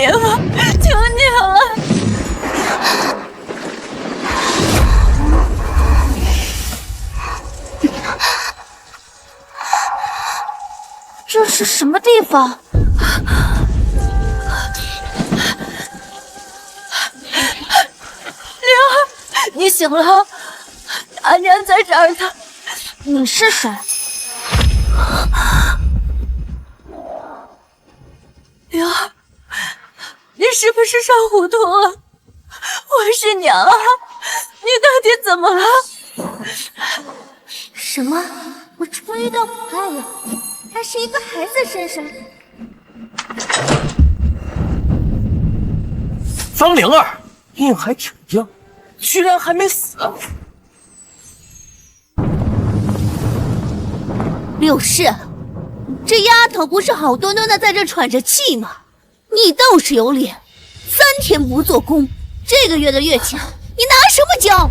别吧，求你了！这是什么地方？灵儿，你醒了，大娘在这儿呢。你是谁？灵儿，你是不是上糊涂了？我是娘啊，你到底怎么了？什么？我终于到母爱了，还是一个孩子身上。方灵儿，命还挺硬，居然还没死。柳氏，这丫头不是好端端的在这喘着气吗？你倒是有脸，3天不做工，这个月的月钱你拿什么交？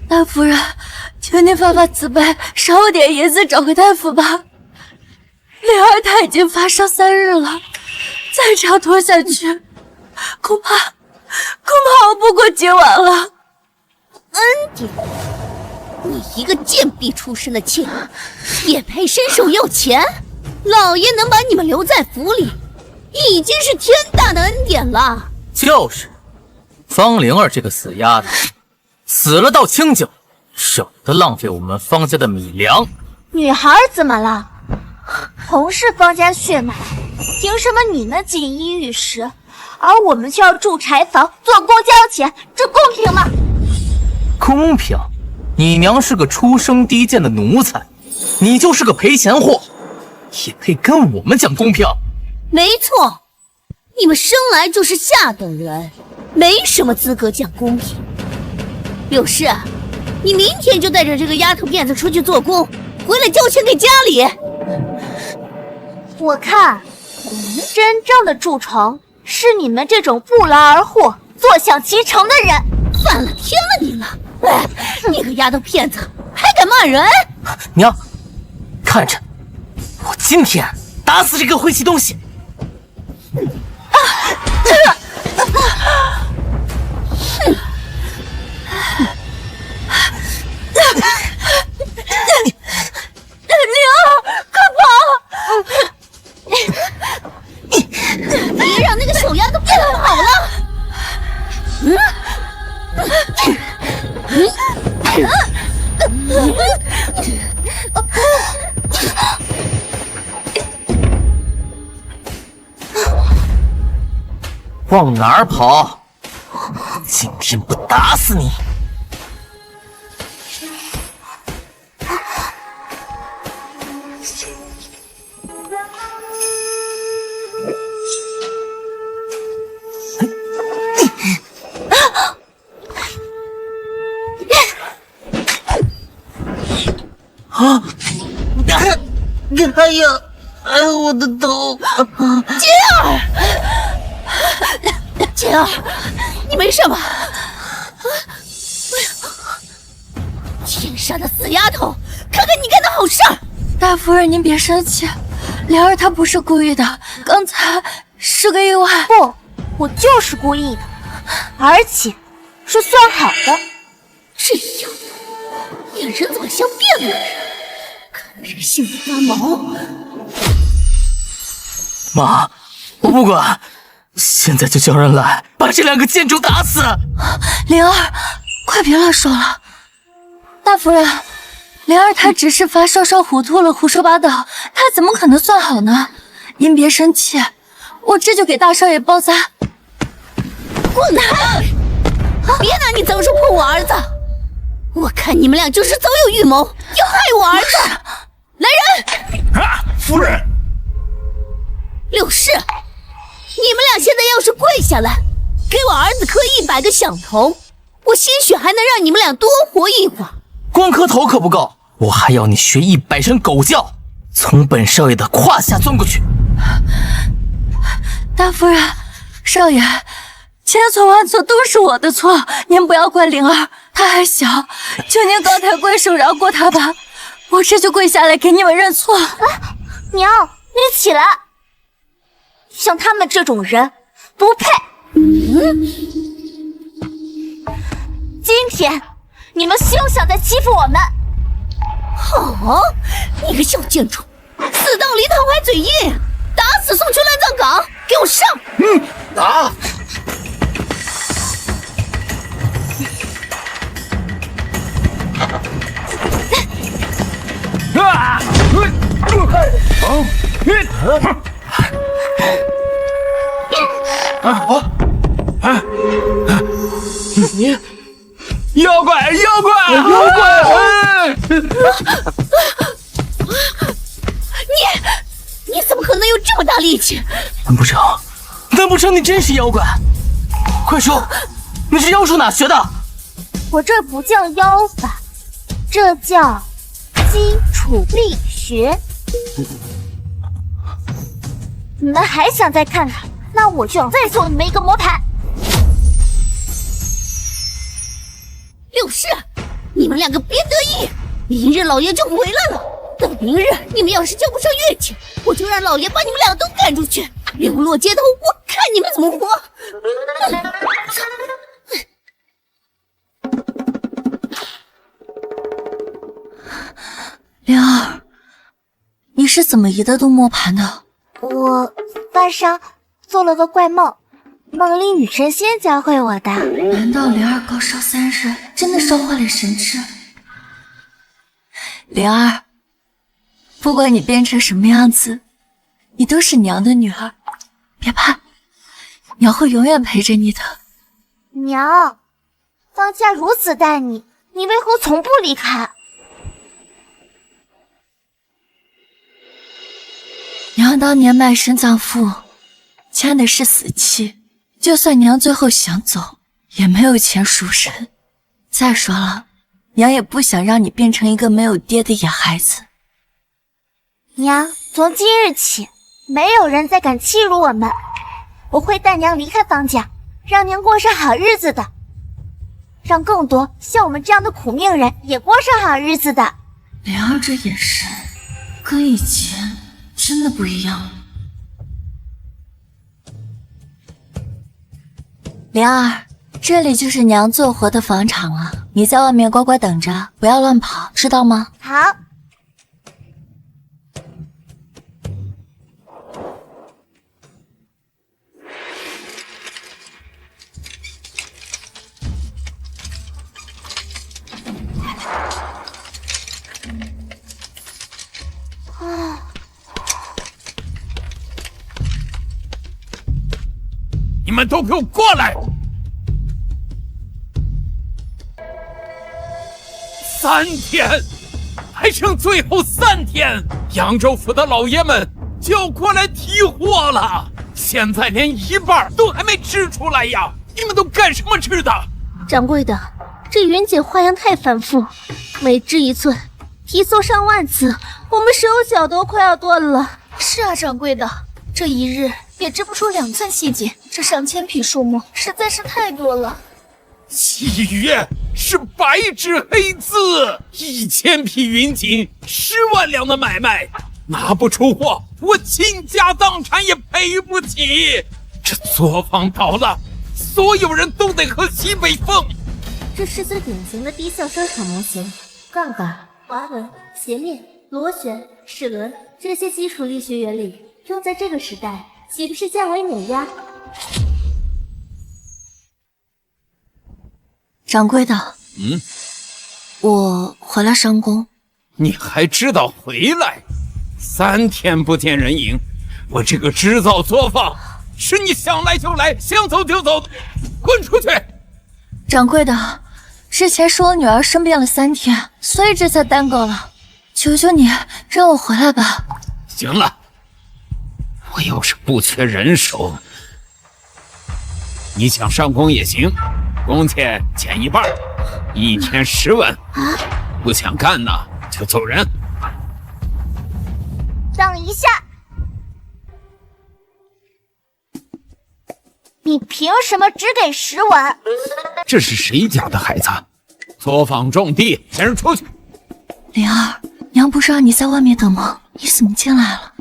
大夫人，求您发发慈悲，赏我点银子找个大夫吧。灵儿她已经发烧3日了，再这样拖下去，恐怕熬不过今晚了。恩典，你一个贱婢出身的妾，也配伸手要钱？老爷能把你们留在府里，已经是天大的恩典了。就是，方灵儿这个死丫头，死了倒清静，省得浪费我们方家的米粮。女孩怎么了？同是方家血脉，凭什么你们锦衣玉食，而我们却要住柴房、做工交钱？这公平吗？公平？你娘是个出生低贱的奴才，你就是个赔钱货，也配跟我们讲公平？没错，你们生来就是下等人，没什么资格讲公平。柳氏，你明天就带着这个丫头片子出去做工，回来交钱给家里。我看，真正的蛀虫是你们这种不劳而获、坐享其成的人。反了天了你了！你个丫头片子，还敢骂人！娘，看着，我今天打死这个晦气东西！别让那个小丫头骗跑了！往哪儿跑？今天不打死你！啊！哎呀！哎，我的头！杰儿，杰儿，你没事吧？天杀的死丫头，看看你干的好事儿！大夫人，您别生气，灵儿她不是故意的，刚才是个意外。不，我就是故意的，而且是算好的。这丫头，眼神怎么像变了？看人性子发毛。妈，我不管，现在就叫人来把这2个贱种打死！灵儿，快别乱说了。大夫人，灵儿她只是发烧烧糊涂了，胡说八道，她怎么可能算好呢？您别生气，我这就给大少爷包扎。滚开！别拿你早说破我儿子！我看你们俩就是早有预谋，要害我儿子！来人！啊，夫人！柳氏，你们俩现在要是跪下来，给我儿子磕100个响头，我兴许还能让你们俩多活一会儿。光磕头可不够，我还要你学100声狗叫，从本少爷的胯下钻过去。大夫人，少爷，千错万错都是我的错，您不要怪灵儿，她还小，求您高抬贵手饶过她吧。我这就跪下来给你们认错。娘，你起来。像他们这种人不配。今天你们休想再欺负我们！好，你个小贱种，死道理淌怀嘴硬，打死送去乱葬岗，给我上！打！你妖怪！你怎么可能有这么大力气？难不成你真是妖怪？快说，你是妖术哪学的？我这不叫妖法，这叫基础力学。你们还想再看看？那我就再送你们一个魔盘。六世，你们两个别得意，明日老爷就回来了。等明日你们要是交不上乐器，我就让老爷把你们俩都赶出去，流落街头，我看你们怎么活！灵儿，你是怎么移得动磨盘的？我发烧，做了个怪梦，梦里女神仙教会我的。难道灵儿高烧3日，真的烧坏了神智？灵儿，不管你变成什么样子，你都是娘的女儿，别怕，娘会永远陪着你的。娘，方家如此待你，你为何从不离开？娘当年卖身葬父，签的是死契，就算娘最后想走，也没有钱赎身。再说了，娘也不想让你变成一个没有爹的野孩子。娘，从今日起，没有人再敢欺辱我们，我会带娘离开方家，让娘过上好日子的，让更多像我们这样的苦命人也过上好日子的。灵儿这眼神，跟以前真的不一样了。灵儿，这里就是娘做活的房场了，你在外面乖乖等着，不要乱跑，知道吗？好。你们都给我过来！3天，还剩最后3天，扬州府的老爷们就要过来提货了。现在连一半都还没吃出来呀！你们都干什么吃的？掌柜的，这云锦花样太繁复，每织1寸，提送上万次，我们手脚都快要断了。是啊，掌柜的，这一日也织不出2寸细锦，这上千匹数目实在是太多了。契约是白纸黑字，1000匹云锦，10万两的买卖，拿不出货，我倾家荡产也赔不起。这作坊倒了，所有人都得喝西北风。这是最典型的低效商场模型，杠杆、滑轮、斜面、螺旋、齿轮这些基础力学原理用在这个时代，岂不是降维碾压？掌柜的，我回来上工。你还知道回来？3天不见人影，我这个织造作坊是你想来就来，想走就走的，滚出去！掌柜的，之前是我女儿生病了3天，所以这才耽搁了。求求你让我回来吧。行了，我要是不缺人手，你想上工也行，工钱减1半，1天10文。不想干呢就走人。等一下，你凭什么只给10文？这是谁家的孩子？作坊种地，先人出去。灵儿，娘不是让你在外面等吗？你怎么进来了？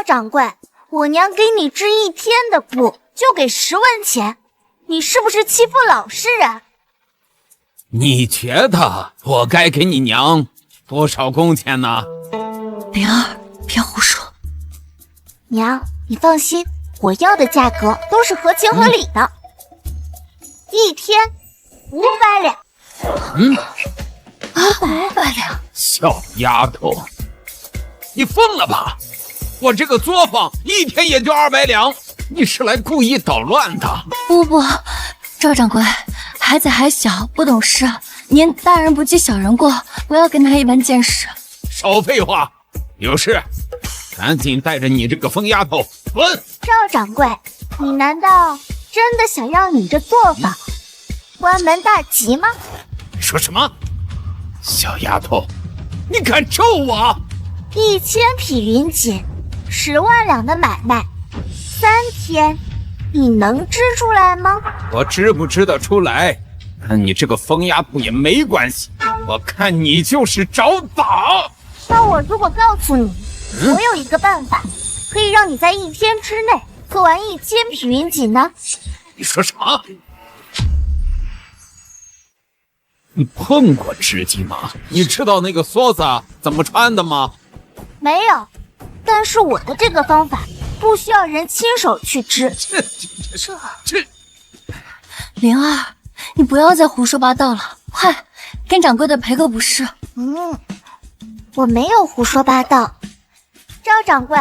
掌柜，我娘给你织1天的布，就给10文钱，你是不是欺负老实人？你觉得我该给你娘多少工钱呢？灵儿，别胡说。娘，你放心，我要的价格都是合情合理的。1天500两。500两。小丫头，你疯了吧？我这个作坊1天也就200两，你是来故意捣乱的？不，赵掌柜，孩子还小，不懂事，您大人不计小人过，不要跟他一般见识。少废话，有事赶紧带着你这个疯丫头滚！赵掌柜，你难道真的想要你这作坊关门大吉吗？说什么？小丫头，你敢咒我？1000匹云锦，10万两的买卖，3天，你能织出来吗？我织不织得出来，跟你这个疯丫头也没关系。我看你就是找打。那我如果告诉你，我有一个办法，可以让你在1天之内做完1000匹云锦呢？你说什么？你碰过织机吗？你知道那个梭子怎么穿的吗？没有，但是我的这个方法不需要人亲手去织。这，灵儿，你不要再胡说八道了，快跟掌柜的赔个不是。我没有胡说八道。赵掌柜，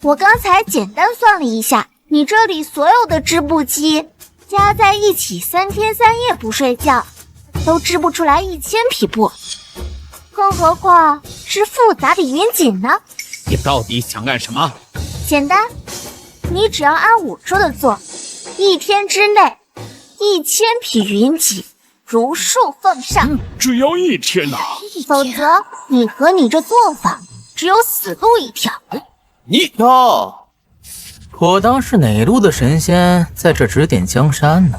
我刚才简单算了一下，你这里所有的织布机加在一起，3天3夜不睡觉都织不出来1000匹布，更何况是复杂的云锦呢？你到底想干什么？简单，你只要按我说的做，1天之内1000匹云锦如数奉上。只要1天呐！否则你和你这作坊只有死路一条。你哟，我当是哪路的神仙在这指点江山呢？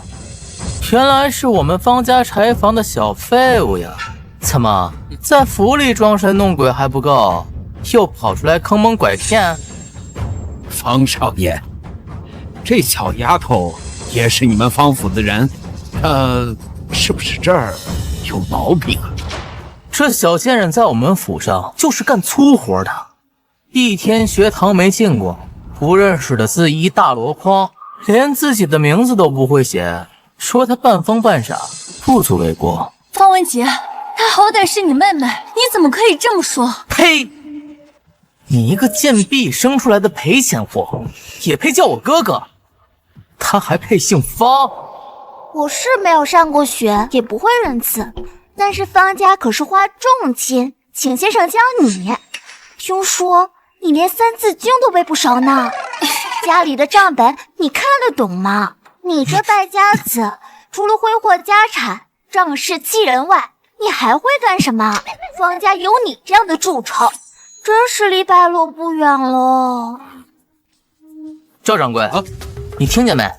原来是我们方家柴房的小废物呀！怎么在府里装神弄鬼还不够，又跑出来坑蒙拐骗？方少爷，这小丫头也是你们方府的人，是不是这儿有毛病啊？这小贱人在我们府上就是干粗活的，1天学堂没进过，不认识的字一大箩筐，连自己的名字都不会写，说她半疯半傻，不足为过。方文杰，她好歹是你妹妹，你怎么可以这么说？呸！你一个贱婢生出来的赔钱货，也配叫我哥哥？他还配姓方？我是没有上过学，也不会认字，但是方家可是花重金请先生教你。听说你连3字经都背不熟呢，家里的账本你看得懂吗？你这败家子，除了挥霍家产、仗势欺人外，你还会干什么？方家有你这样的蛀虫，真是离败落不远了。赵掌柜，你听见没？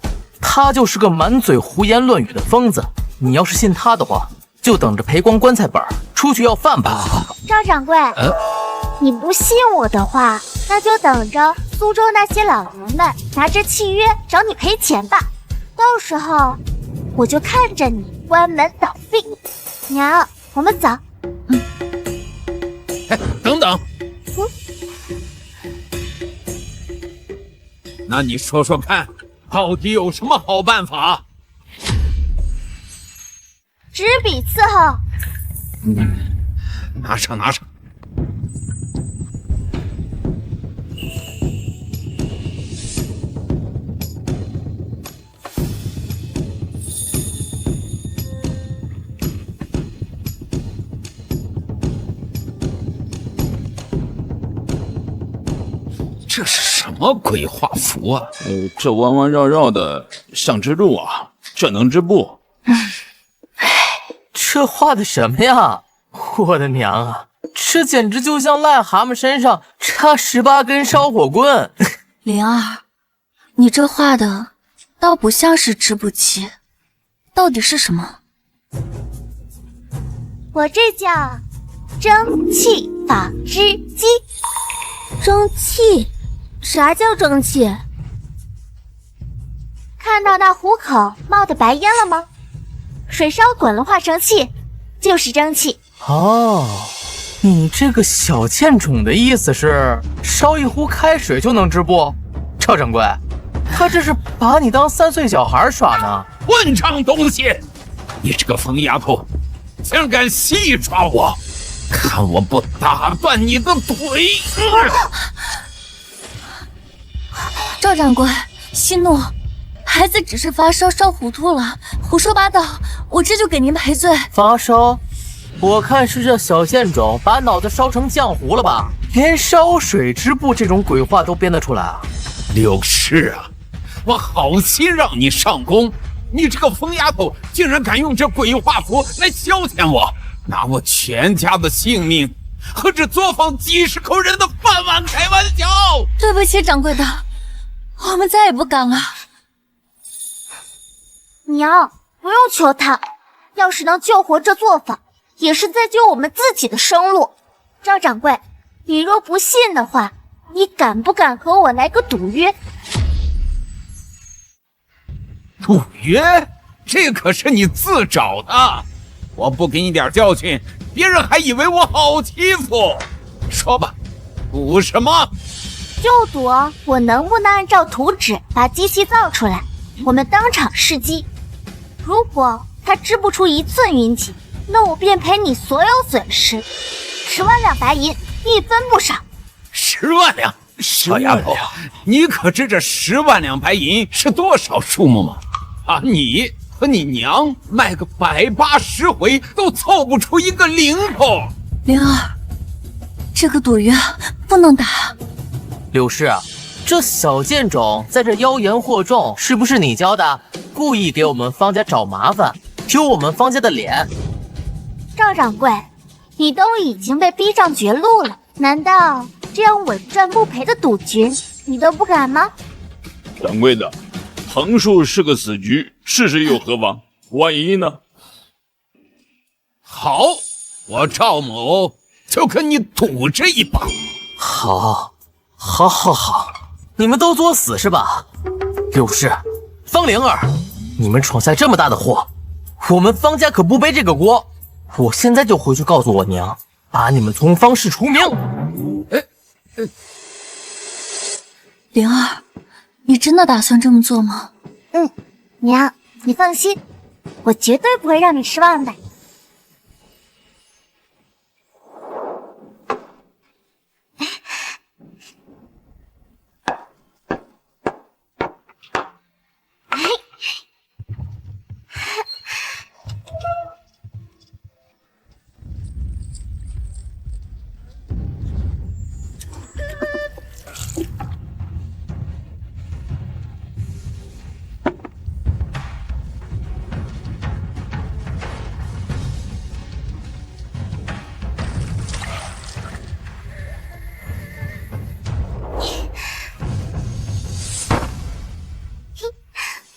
他就是个满嘴胡言乱语的疯子，你要是信他的话，就等着赔光棺材本出去要饭吧。赵掌柜，你不信我的话，那就等着苏州那些老人们拿着契约找你赔钱吧。到时候我就看着你关门倒闭。娘，我们走。等等。那你说说看，到底有什么好办法？执笔伺候。拿上拿上。这是什么鬼画符啊？这弯弯绕绕的像只鹿啊，这能织布？这画的什么呀？我的娘啊，这简直就像癞蛤蟆身上插18根烧火棍。灵儿，你这画的倒不像是织布机，到底是什么？我这叫蒸汽纺织机。蒸汽啥叫蒸汽？看到那壶口冒的白烟了吗？水烧滚了化成气，就是蒸汽。哦，你这个小贱种的意思是烧一壶开水就能织布？赵掌柜，他这是把你当3岁小孩耍呢？混账东西！你这个疯丫头，竟然敢戏耍我！看我不打断你的腿！赵掌柜，息怒，孩子只是发烧烧糊涂了，胡说八道，我这就给您赔罪。发烧？我看是这小贱种把脑子烧成浆糊了吧？连烧水织布这种鬼话都编得出来啊！柳氏啊，我好心让你上工，你这个疯丫头竟然敢用这鬼画符来消遣我，拿我全家的性命和这作坊几十口人的饭碗开玩笑！对不起，掌柜的，我们再也不敢了。娘，不用求他，要是能救活这作坊，也是在救我们自己的生路。赵掌柜，你若不信的话，你敢不敢和我来个赌约？赌约？这可是你自找的，我不给你点教训，别人还以为我好欺负。说吧，赌什么？就赌我能不能按照图纸把机器造出来，我们当场试机。如果它织不出1寸云锦，那我便赔你所有损失，10万两白银，1分不少。10万两，小丫头，你可知这10万两白银是多少数目吗？啊，你和你娘卖个180回都凑不出一个零头。灵儿，这个赌约不能打。柳氏，这小贱种在这妖言惑众，是不是你教的？故意给我们方家找麻烦，丢我们方家的脸。赵掌柜，你都已经被逼上绝路了，难道这样稳赚不赔的赌局你都不敢吗？掌柜的，横竖是个死局，试试又何妨？万一呢？好，我赵某就跟你赌这一把。好，你们都作死是吧？柳氏、方灵儿，你们闯下这么大的祸，我们方家可不背这个锅。我现在就回去告诉我娘，把你们从方氏除名。灵儿，你真的打算这么做吗？娘，你放心，我绝对不会让你失望的。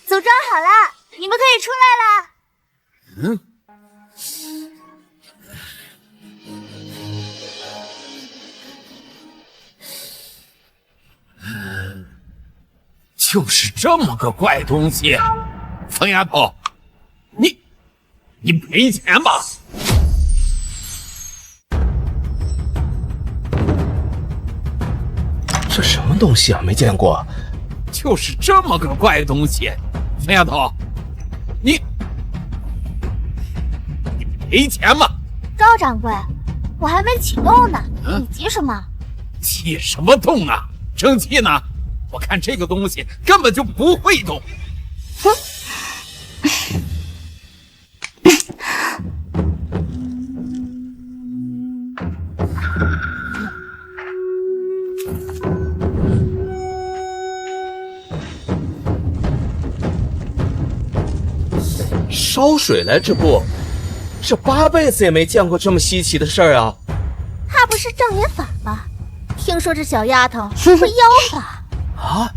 组装好了，你们可以出来了。就是这么个怪东西，疯丫头，你赔钱吧。这什么东西啊？没见过。就是这么个怪东西，疯丫头，你赔钱吧。赵掌柜，我还没启动呢，你急什么？气什么动啊？生气呢？我看这个东西根本就不会动。烧水来织布，这8辈子也没见过这么稀奇的事儿啊！怕不是障眼法吧？听说这小丫头会妖法啊！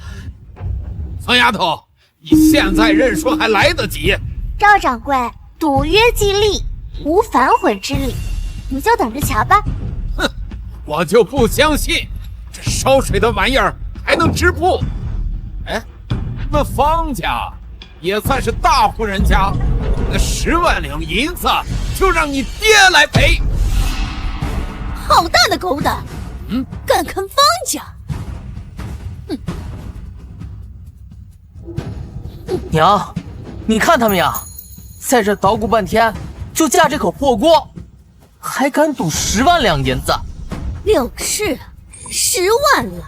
疯丫头，你现在认输还来得及。赵掌柜，赌约既立，无反悔之理，你就等着瞧吧。哼，我就不相信这烧水的玩意儿还还能织布。哎，你们方家也算是大户人家，那10万两银子就让你爹来赔。好大的狗胆！敢坑方家！娘，你看他们呀，在这捣鼓半天，就架这口破锅，还敢赌10万两银子。柳氏，10万了，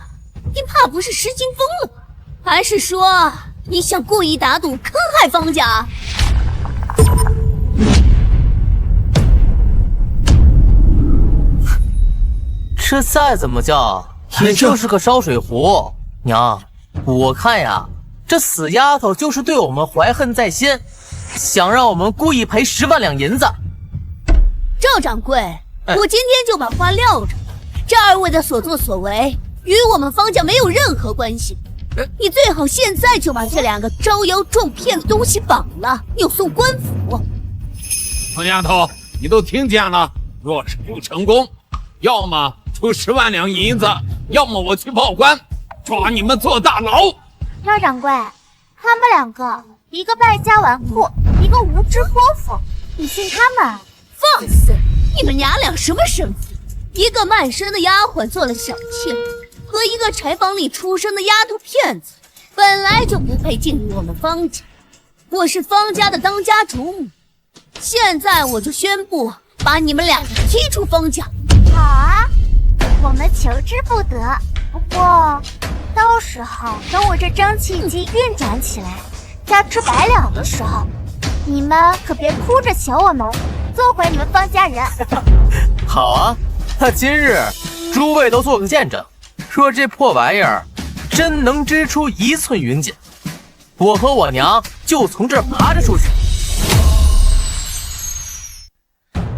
你怕不是失心疯了吧？还是说你想故意打赌坑害方家？这再怎么叫，也就是个烧水壶。娘，我看呀，这死丫头就是对我们怀恨在心，想让我们故意赔10万两银子。赵掌柜，我今天就把话撂着，这2位的所作所为与我们方家没有任何关系。你最好现在就把这2个招摇撞骗的东西绑了，扭送官府。疯丫头，你都听见了，若是不成功，要么出10万两银子，要么我去报官，抓你们坐大牢。赵掌柜，他们2个，一个败家纨绔，一个无知泼妇，你信他们？放肆！你们娘俩什么身份？一个卖身的丫鬟做了小妾，和一个柴房里出生的丫头片子，本来就不配进入我们方家。我是方家的当家主母，现在我就宣布把你们2个踢出方家。好啊，我们求之不得。不过，到时候等我这蒸汽机运转起来，加出100两的时候，你们可别哭着求我们做回你们方家人。好啊，那今日诸位都做个见证，若这破玩意儿真能织出1寸云锦，我和我娘就从这儿爬着出去。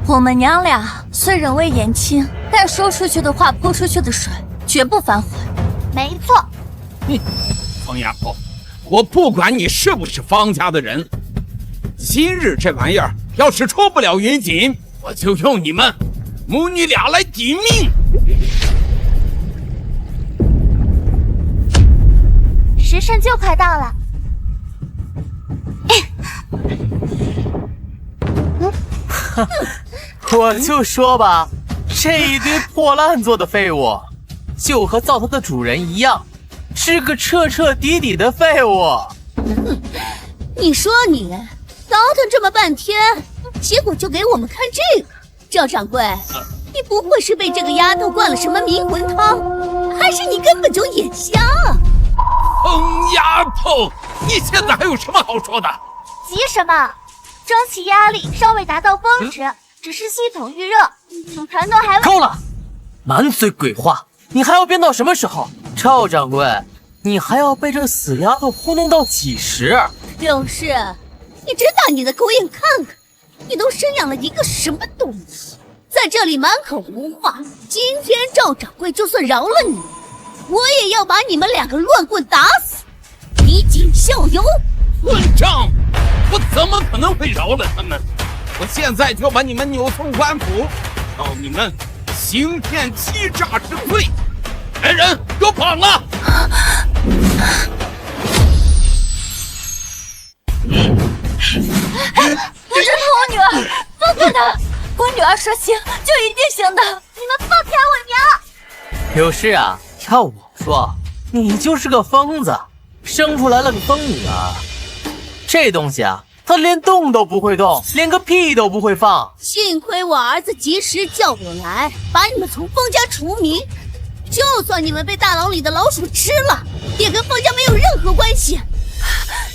我们娘俩虽人微言轻，但说出去的话泼出去的水绝不反悔。没错。疯丫头，我不管你是不是方家的人，今日这玩意儿要是出不了云锦，我就用你们母女俩来抵命。时辰就快到了。我就说吧，这一堆破烂做的废物，就和造它的主人一样，是个彻彻底底的废物。你说你倒腾这么半天，结果就给我们看这个。赵掌柜，你不会是被这个丫头灌了什么迷魂汤，还是你根本就眼瞎啊？疯丫头，你现在还有什么好说的？急什么？蒸汽压力尚未达到峰值，只是系统预热，组成都还未……够了，满嘴鬼话，你还要编到什么时候？赵掌柜，你还要被这死丫头糊弄到几时？柳氏，你睁大你的狗眼看看，你都生养了一个什么东西，在这里满口胡话。今天赵掌柜就算饶了你，我也要把你们2个乱棍打死，以儆效尤。混账！我怎么可能会饶了他们？我现在就把你们扭送官府，告你们行骗欺诈之罪。来人，给我绑了！我认同我女儿，放开她！我女儿说行就一定行的，你们放开我娘！柳氏啊，要我说，你就是个疯子，生出来了个疯女儿。这东西啊，她连动都不会动，连个屁都不会放。幸亏我儿子及时叫我来，把你们从方家除名。就算你们被大牢里的老鼠吃了，也跟方家没有任何关系。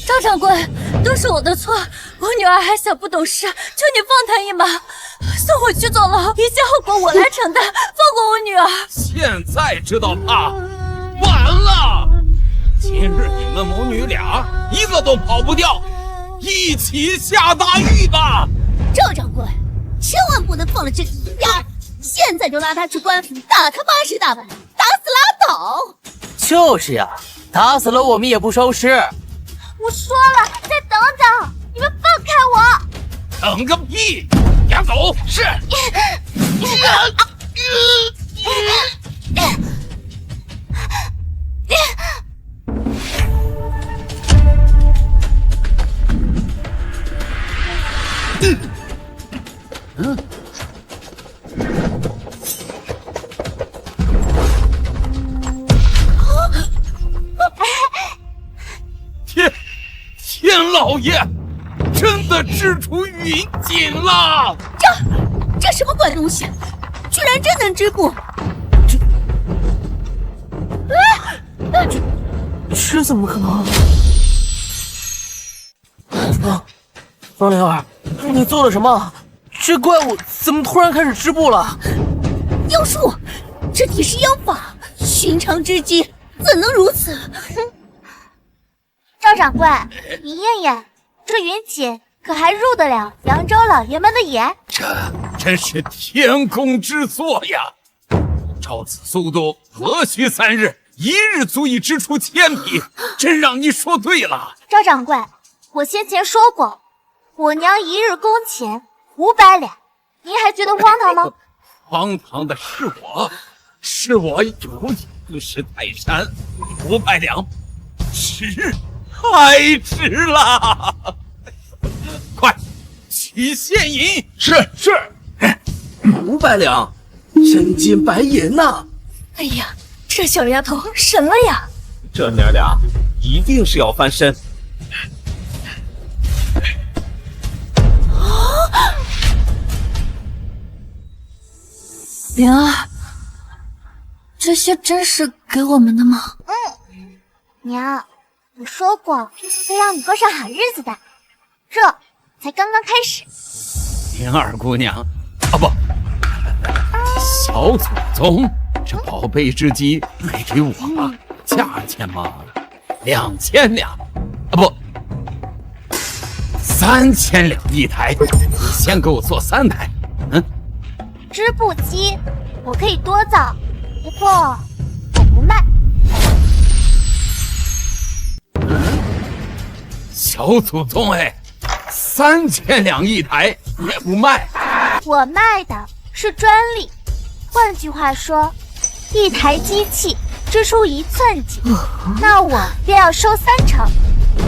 赵掌柜，都是我的错，我女儿还小不懂事，求你放她一马，送我去坐牢，一切后果我来承担，放过我女儿。现在知道怕，完了！今日你们母女俩一个都跑不掉，一起下大狱吧！赵掌柜，千万不能放了这个淫丫，现在就拉她去官府，打她80大板，打死拉倒。就是呀，打死了我们也不收尸。我说了，再等等，你们放开我！等个屁！押走！是。老爷真的支出云锦了！这什么怪东西，居然真能织布！这怎么可能？方灵儿，你做了什么？这怪物怎么突然开始织布了？妖术，这体是妖法，寻常织机怎能如此？赵掌柜，你验验，这云锦可还入得了扬州老爷们的眼？这真是天公之作呀！照此速度，何须3日，1日足以织出1000匹，真让你说对了。赵掌柜，我先前说过，我娘1日工钱500两，您还觉得荒唐吗？荒唐的是我有2石泰山，500两，太值了！快取现银！是，500两，真金白银呐！哎呀，这小丫头神了呀！这娘俩一定是要翻身。灵儿，这些真是给我们的吗？娘，我说过会让你过上好日子的，这才刚刚开始。灵儿姑娘，啊不，小祖宗，这宝贝织机卖给我了，价钱嘛，2000两，啊不，3000两一台，你先给我做3台。织布机我可以多造，不过我不卖。小祖宗哎，3000两一台也不卖？我卖的是专利，换句话说，一台机器织出1寸锦，那我便要收3成。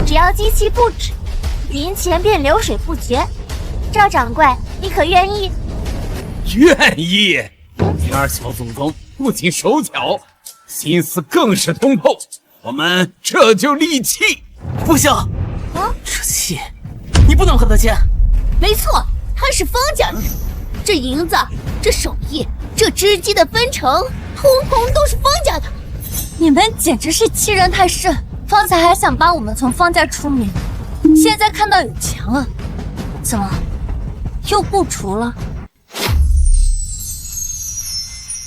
只要机器不止，银钱便流水不绝。赵掌柜，你可愿意？愿意。灵儿小祖宗不仅手巧，心思更是通透，我们这就立契。不行，这契你不能和他签。没错，他是方家人，这银子、这手艺、这织机的分成，通通都是方家的。你们简直是欺人太甚！方才还想帮我们从方家出名，现在看到有钱了，怎么又不除了？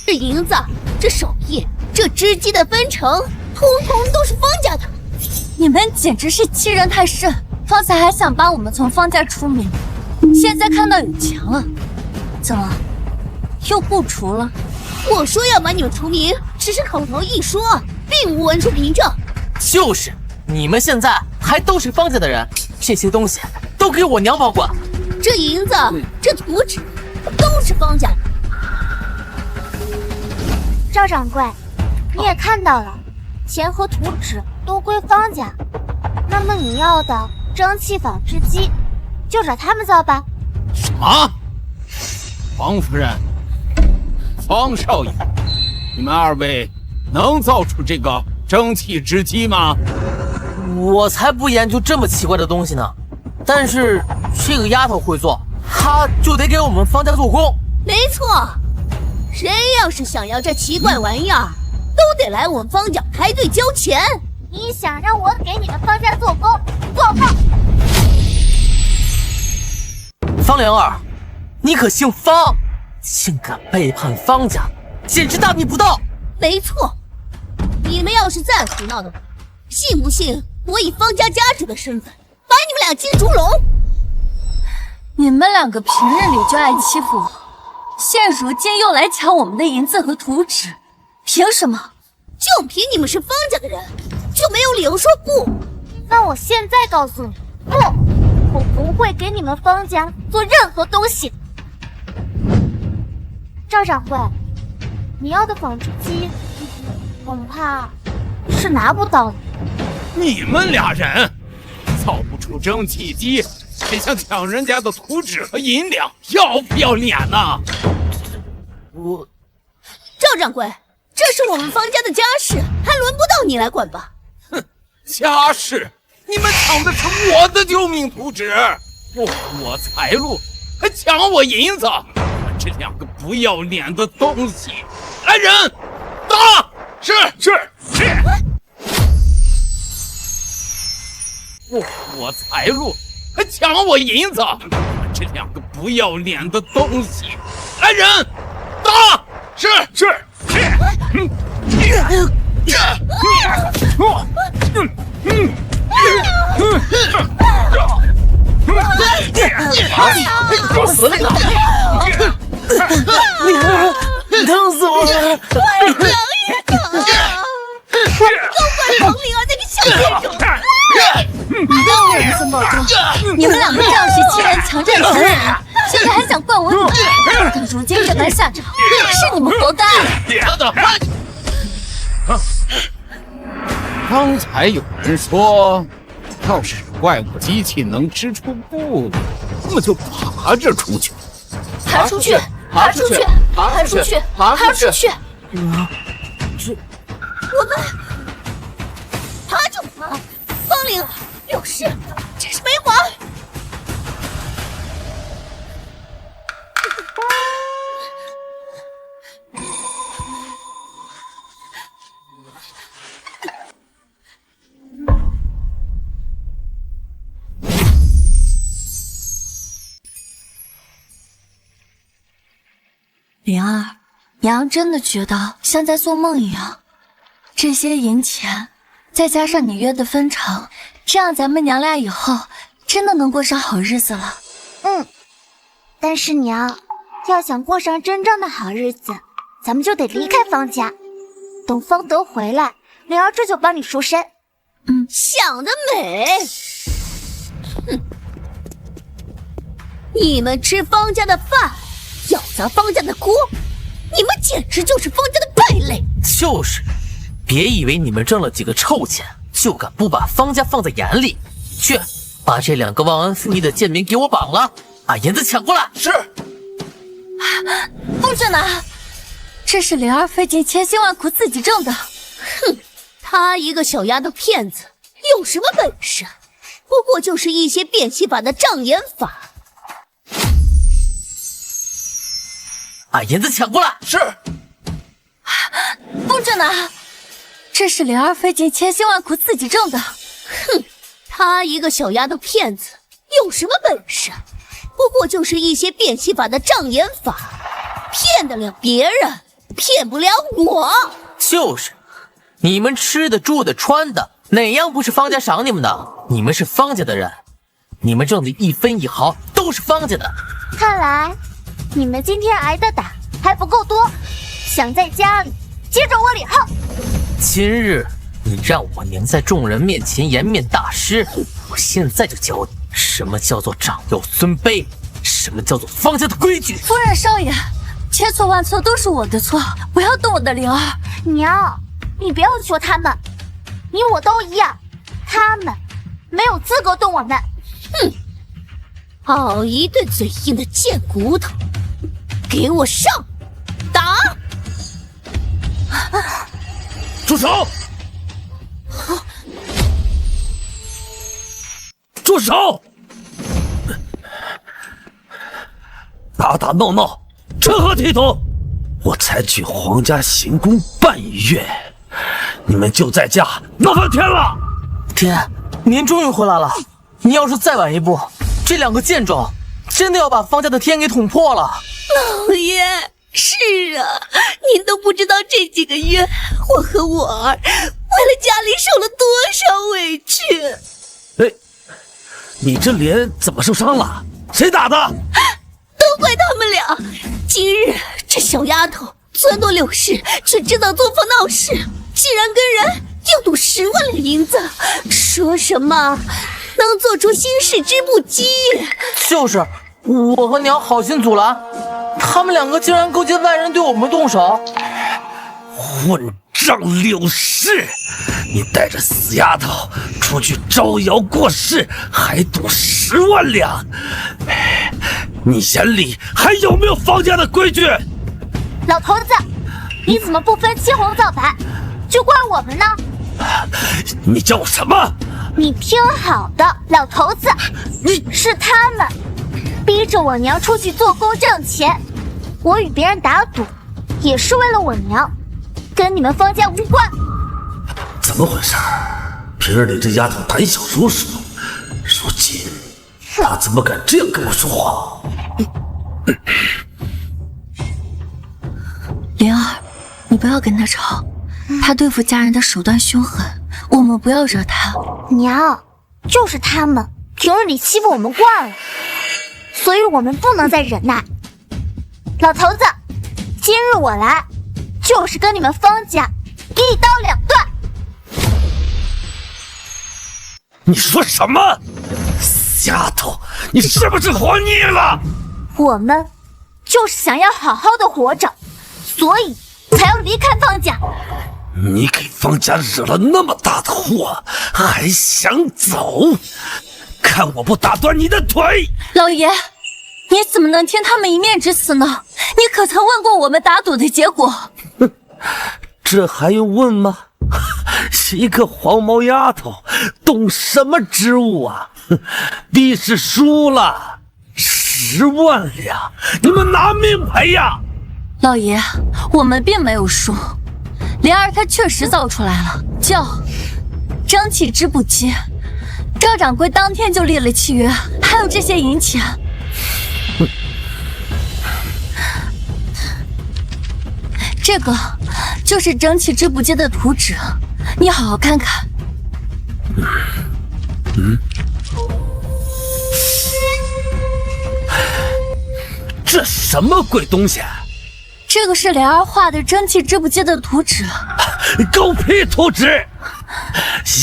这银子、这手艺、这织机的分成，通通都是方家的。你们简直是欺人太甚！方才还想帮我们从方家出名，现在看到有钱了，怎么又不除了？我说要把你们除名，只是口头一说，并无文书凭证。就是，你们现在还都是方家的人，这些东西都给我娘保管。这银子、这图纸都是方家的。赵掌柜，你也看到了，钱和图纸都归方家，那么你要的蒸汽纺织机，就找他们造吧。什么？方夫人，方少爷，你们2位能造出这个蒸汽织机吗？我才不研究这么奇怪的东西呢。但是这个丫头会做，她就得给我们方家做工。没错，谁要是想要这奇怪玩意儿，都得来我们方家排队交钱。你想让我给你们方家做工，做饭？方灵儿，你可姓方，竟敢背叛方家，简直大逆不道！没错，你们要是再胡闹的话，信不信我以方家家主的身份把你们俩进猪笼？你们2个平日里就爱欺负我，现如今又来抢我们的银子和图纸，凭什么？就凭你们是方家的人，就没有理由说不？那我现在告诉你，不，我不会给你们方家做任何东西。赵掌柜，你要的纺织机恐怕是拿不到的。你们俩人造不出蒸汽机，还想抢人家的图纸和银两，要不要脸呐？赵掌柜，这是我们方家的家事，还轮不到你来管吧？哼，家事你们抢的是我的救命图纸，不还我财路，还抢我银子！你们这两个不要脸的东西！来人，打！是。不还我财路，还抢我银子！你们这两个不要脸的东西！来人，打！是。我死你了！疼死我了！娘也疼啊！都怪彭灵儿那个小贱种！让孙保重，你们两个仗势欺人，强占钱财，现在还想怪我女儿？可如今这般下场，是你们活该！刚才有人说，要是怪物机器能吃出布的，那么就爬着出去。爬出去！爬出去！爬出去！爬出去！我们爬就爬，方灵儿、柳氏，真是没完！灵儿，娘真的觉得像在做梦一样。这些银钱，再加上你约的分成，这样咱们娘俩以后真的能过上好日子了。但是娘，要想过上真正的好日子，咱们就得离开方家。等方德回来，灵儿这就帮你赎身。想得美！哼，你们吃方家的饭，咬砸方家的锅，你们简直就是方家的败类！就是，别以为你们挣了几个臭钱，就敢不把方家放在眼里。去，把这两个忘恩负义的贱民给我绑了，把银子抢过来。是。不准拿！这是灵儿费尽千辛万苦自己挣的。哼，她一个小丫头片子，有什么本事？不过就是一些变戏法的障眼法。把银子抢过来。是。不准拿！这是灵儿费尽千辛万苦自己挣的。哼，她一个小丫头片子，有什么本事？不过就是一些变戏法的障眼法，骗得了别人，骗不了我。就是，你们吃的、住的、穿的，哪样不是方家赏你们的？你们是方家的人，你们挣的一分一毫都是方家的。看来你们今天挨的打还不够多，想在家里接着窝里耗。今日你让我娘在众人面前颜面大失，我现在就教你什么叫做长幼尊卑，什么叫做方家的规矩。夫人少爷，千错万错都是我的错，不要动我的灵儿。娘，你不要说他们，你我都一样，他们没有资格动我们。哼，好一对嘴硬的贱骨头，给我上！打！住手！住手！打打闹闹，成何体统？我才去皇家行宫半月，你们就在家闹翻天了。爹，您终于回来了。你要是再晚一步，这两个贱种真的要把方家的天给捅破了。老爷，是啊，您都不知道这几个月我和我儿为了家里受了多少委屈。哎，你这脸怎么受伤了？谁打的？都怪他们俩！今日这小丫头撺掇柳氏去制造作坊闹事，竟然跟人要赌10万两银子，说什么能做出新式织布机。就是，我和娘好心阻拦，他们两个竟然勾结外人对我们动手。混账柳氏，你带着死丫头出去招摇过市，还赌10万两，你眼里还有没有方家的规矩？老头子，你怎么不分青红皂白，就怪我们呢？你叫我什么？你听好的，老头子，是他们逼着我娘出去做工挣钱，我与别人打赌，也是为了我娘，跟你们方家无关。怎么回事？平日里这丫头胆小如鼠，如今她怎么敢这样跟我说话？灵儿，你不要跟他吵，他对付家人的手段凶狠，我们不要惹他。娘，就是他们平日里欺负我们惯了，所以我们不能再忍耐。老头子，今日我来，就是跟你们方家一刀两断。你说什么？死丫头，你是不是活腻了？我们就是想要好好的活着，所以才要离开方家。你给方家惹了那么大的祸，还想走？看我不打断你的腿！老爷，你怎么能听他们一面之词呢？你可曾问过我们打赌的结果？这还用问吗？是一个黄毛丫头，懂什么植物啊？比试输了10万两，你们拿命赔呀！老爷，我们并没有输，灵儿她确实造出来了，叫蒸汽织布机。赵掌柜当天就立了契约，还有这些银钱。这个就是蒸汽织布机的图纸，你好好看看。这什么鬼东西？这个是莲儿画的蒸汽织布机的图纸。狗屁图纸！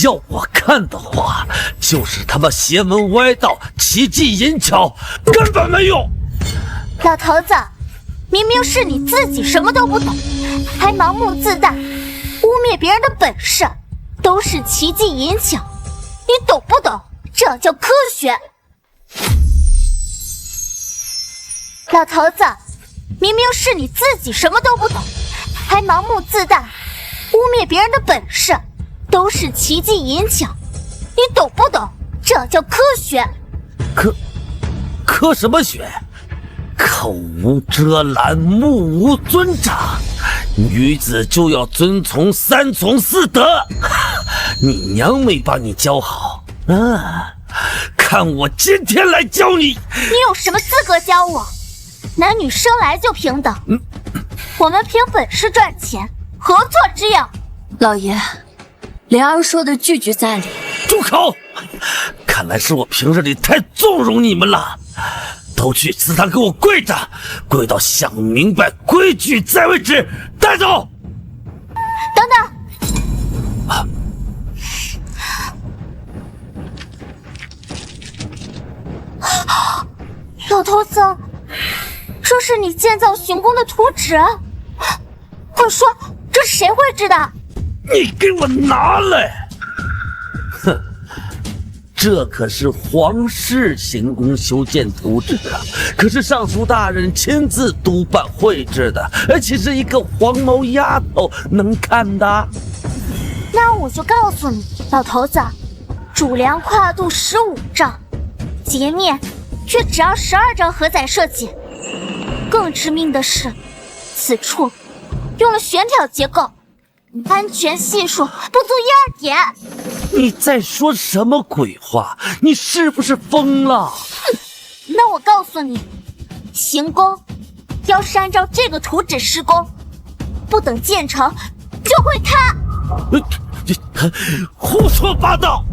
要我看的话，就是他妈邪门歪道、奇技淫巧，根本没用。老头子，明明是你自己什么都不懂，还盲目自大，污蔑别人的本事，都是奇技淫巧，你懂不懂？这叫科学。老头子，明明是你自己什么都不懂，还盲目自大，污蔑别人的本事，都是奇技淫巧，你懂不懂？这叫科学。科什么学？口无遮拦，目无尊长，女子就要遵从3从4德。你娘没把你教好啊？看我今天来教你！你有什么资格教我？男女生来就平等，我们凭本事赚钱，何错之有？老爷，莲儿说的句句在理。住口！看来是我平日里太纵容你们了。都去祠堂给我跪着，跪到想明白规矩在为止。带走！等等！老头子，这是你建造行宫的图纸？快说，这谁会知道？你给我拿来！哼！这可是皇室行宫修建图纸啊，可是尚书大人亲自督办绘制的，而且是一个黄毛丫头能看的。那我就告诉你，老头子，主梁跨度15丈，截面却只要12张荷载设计。更致命的是，此处用了悬挑结构，安全系数不足1、2点。你在说什么鬼话？你是不是疯了？那我告诉你，行宫要是按照这个图纸施工，不等建成就会塌。胡说八道！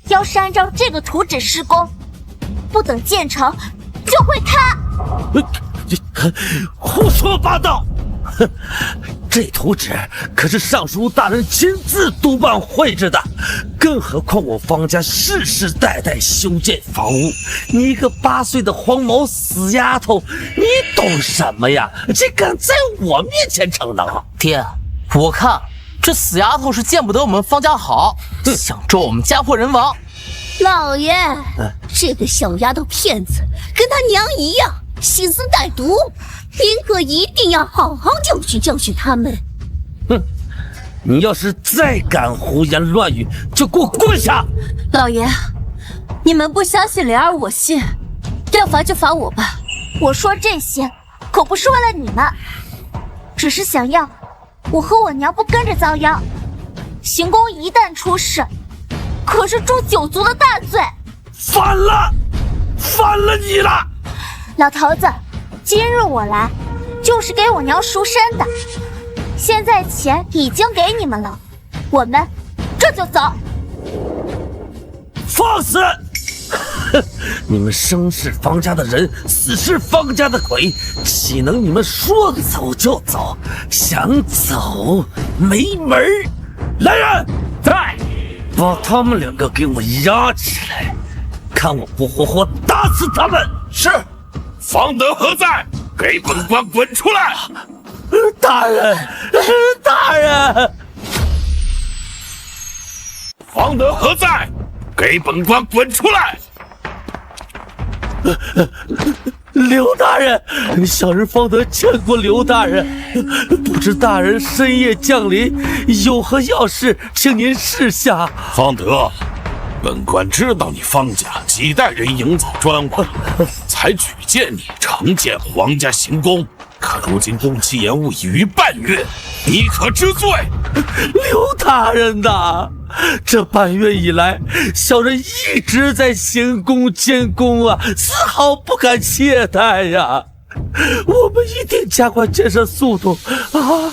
要是按照这个图纸施工，不等建成就会塌。胡说八道！这图纸可是尚书大人亲自督办绘制的，更何况我方家世世代代修建房屋，你一个8岁的黄毛死丫头，你懂什么呀？这敢在我面前逞能？爹，我看这死丫头是见不得我们方家好，想咒我们家破人亡。老爷，这个小丫头片子跟她娘一样，心思歹毒，您可一定要好好教训教训他们。你要是再敢胡言乱语，就给我跪下！老爷，你们不相信灵儿，我信，要罚就罚我吧。我说这些可不是为了你们，只是想要我和我娘不跟着遭殃。行宫一旦出事，可是诛九族的大罪。反了你了！老头子，今日我来就是给我娘赎身的，现在钱已经给你们了，我们这就走。放肆！你们生是方家的人，死是方家的鬼，岂能你们说走就走？想走没门儿！来人，在，把他们两个给我押起来，看我不活活打死他们！是。方德何在？给本官滚出来！大人，大人！方德何在？给本官滚出来！刘大人，小人方德见过刘大人，不知大人深夜降临，有何要事，请您示下。方德，本官知道你方家几代人营造砖瓦，才举荐你承建皇家行宫，可如今工期延误已逾半月，你可知罪？刘大人呐，这半月以来，小人一直在行宫监工啊，丝毫不敢懈怠呀。我们一定加快建设速度啊！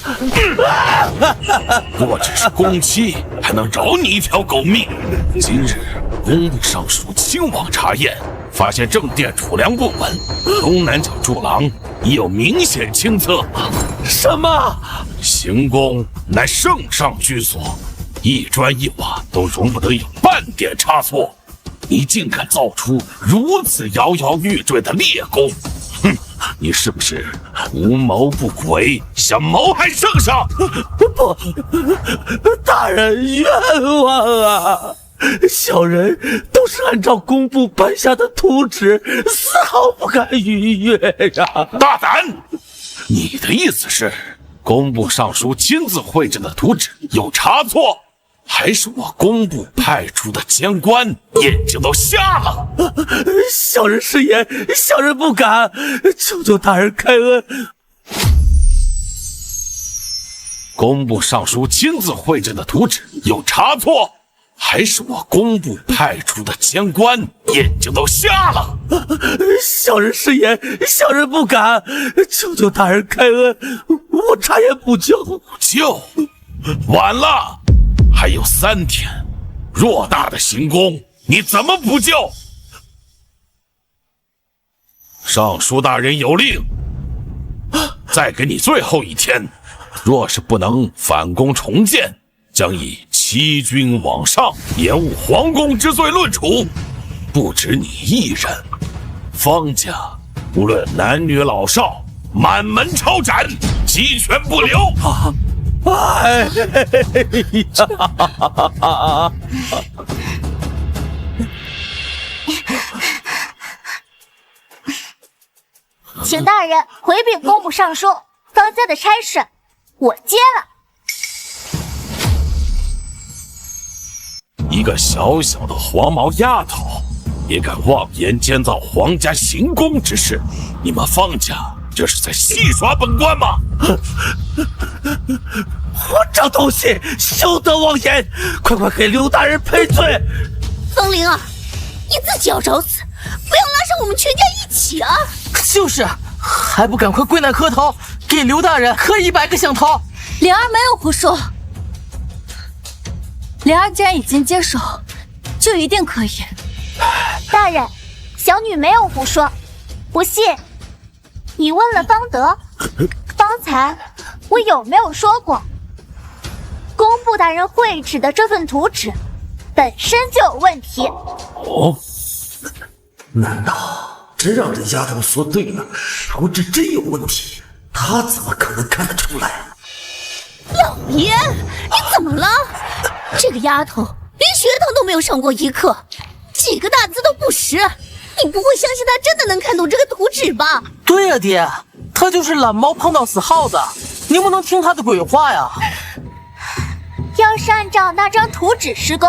若只是工期，还能饶你一条狗命。今日工部尚书亲往查验，发现正殿储粮不稳，东南角柱廊已有明显清侧。什么？行宫乃圣上居所，一砖一瓦都容不得有半点差错。你竟敢造出如此摇摇欲坠的劣功！哼，你是不是图谋不轨，想谋害圣上？不，大人冤枉啊！小人都是按照工部颁下的图纸，丝毫不敢逾越呀！大胆！你的意思是，工部尚书亲自绘制的图纸有差错，还是我工部派出的监官眼睛都瞎了？小人失言，小人不敢，求大人开恩。工部尚书亲自绘制的图纸有差错，还是我工部派出的监官眼睛都瞎了？小人失言，小人不敢，求大人开恩，我查验补救。补救？晚了，还有3天，偌大的行宫，你怎么补救？尚书大人有令，再给你最后1天，若是不能反攻重建，将以欺君罔上、延误皇宫之罪论处。不止你一人，方家无论男女老少，满门抄斩，鸡犬不留。哎呀！请大人回禀工部尚书，方家的差事我接了。一个小小的黄毛丫头，也敢妄言监造皇家行宫之事，你们方家这是在戏耍本官吗？混账东西，休得妄言！快快给刘大人赔罪！风铃儿，你自己要找死，不要拉上我们全家一起啊！就是，还不赶快跪那磕头，给刘大人磕100个响头！灵儿没有胡说，灵儿既然已经接手，就一定可以。大人，小女没有胡说，不信你问了方德，方才我有没有说过，工部大人绘制的这份图纸本身就有问题。哦，难道真让这丫头说对了？图纸真有问题，她怎么可能看得出来？老爷，你怎么了？这个丫头连学堂都没有上过1课，几个大字都不识，你不会相信她真的能看懂这个图纸吧？对呀，爹，她就是懒猫碰到死耗子，你不能听她的鬼话呀！要是按照那张图纸施工，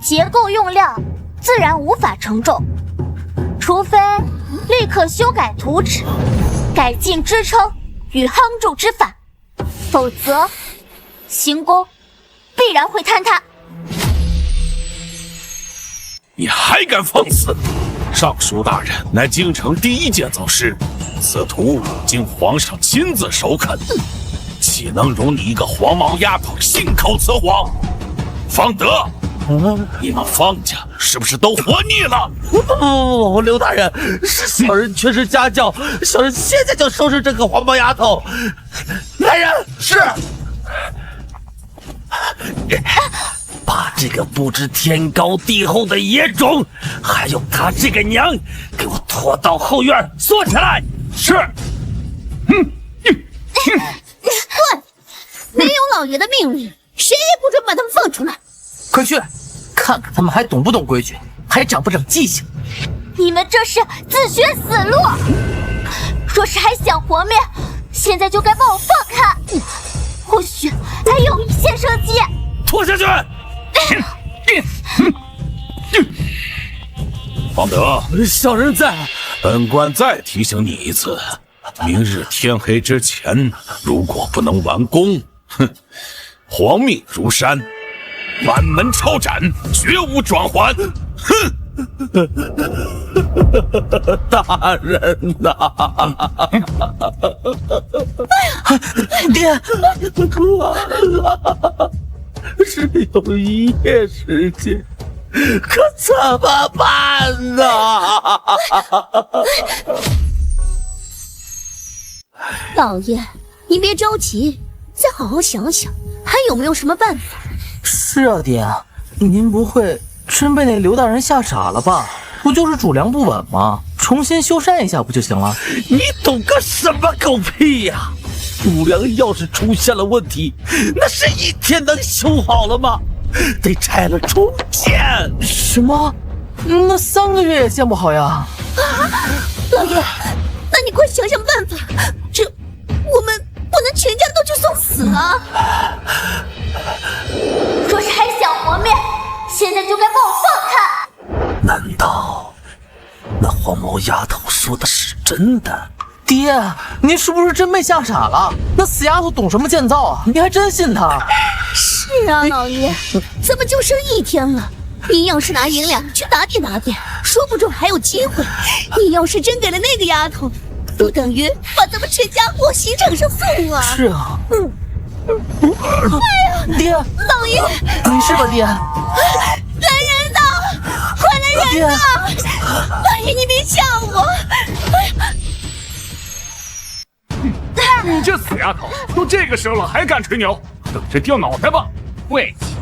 结构用料自然无法承重，除非立刻修改图纸，改进支撑与夯筑之法，否则行宫必然会坍塌。你还敢放肆！尚书大人乃京城第一建造师，此图经皇上亲自首肯，岂能容你一个黄毛丫头信口雌黄？方德，你们方家是不是都活腻了？不，刘大人，是小人缺失家教，小人现在就收拾这个黄毛丫头。来人，是。把这个不知天高地厚的野种，还有他这个娘，给我拖到后院锁起来。是。对，没有老爷的命令，谁也不准把他们放出来。快去，看看他们还懂不懂规矩，还长不长记性。你们这是自寻死路！若是还想活命，现在就该把我放开，或许还有一线生机。拖下去！方德，小人在。本官再提醒你一次，明日天黑之前，如果不能完工，皇命如山，满门抄斩，绝无转圜。哼！大人呐！爹，只有一夜时间，可怎么办呢？老爷，您别着急，再好好想想，还有没有什么办法？是啊，爹，您不会真被那刘大人吓傻了吧？不就是主梁不稳吗？重新修缮一下不就行了？你懂个什么狗屁呀！主梁要是出现了问题，那是一天能修好了吗？得拆了重建。什么？那3个月也建不好呀？老爷，那你快想想办法，这我们不能全家都去送死啊！若是还想活命，现在就该把我放开！难道那黄毛丫头说的是真的？爹，您是不是真被吓傻了？那死丫头懂什么建造啊？你还真信她？是啊，老爷，怎么就剩1天了？你要是拿银两去打点打点，说不准还有机会。你要是真给了那个丫头，都等于把咱们全家往刑场上送啊！是啊。爹，老爷，没事吧，爹？来人呐！快来人呐！老爷，你别吓我！你这死丫头，都这个时候了还敢吹牛，等着掉脑袋吧！晦气！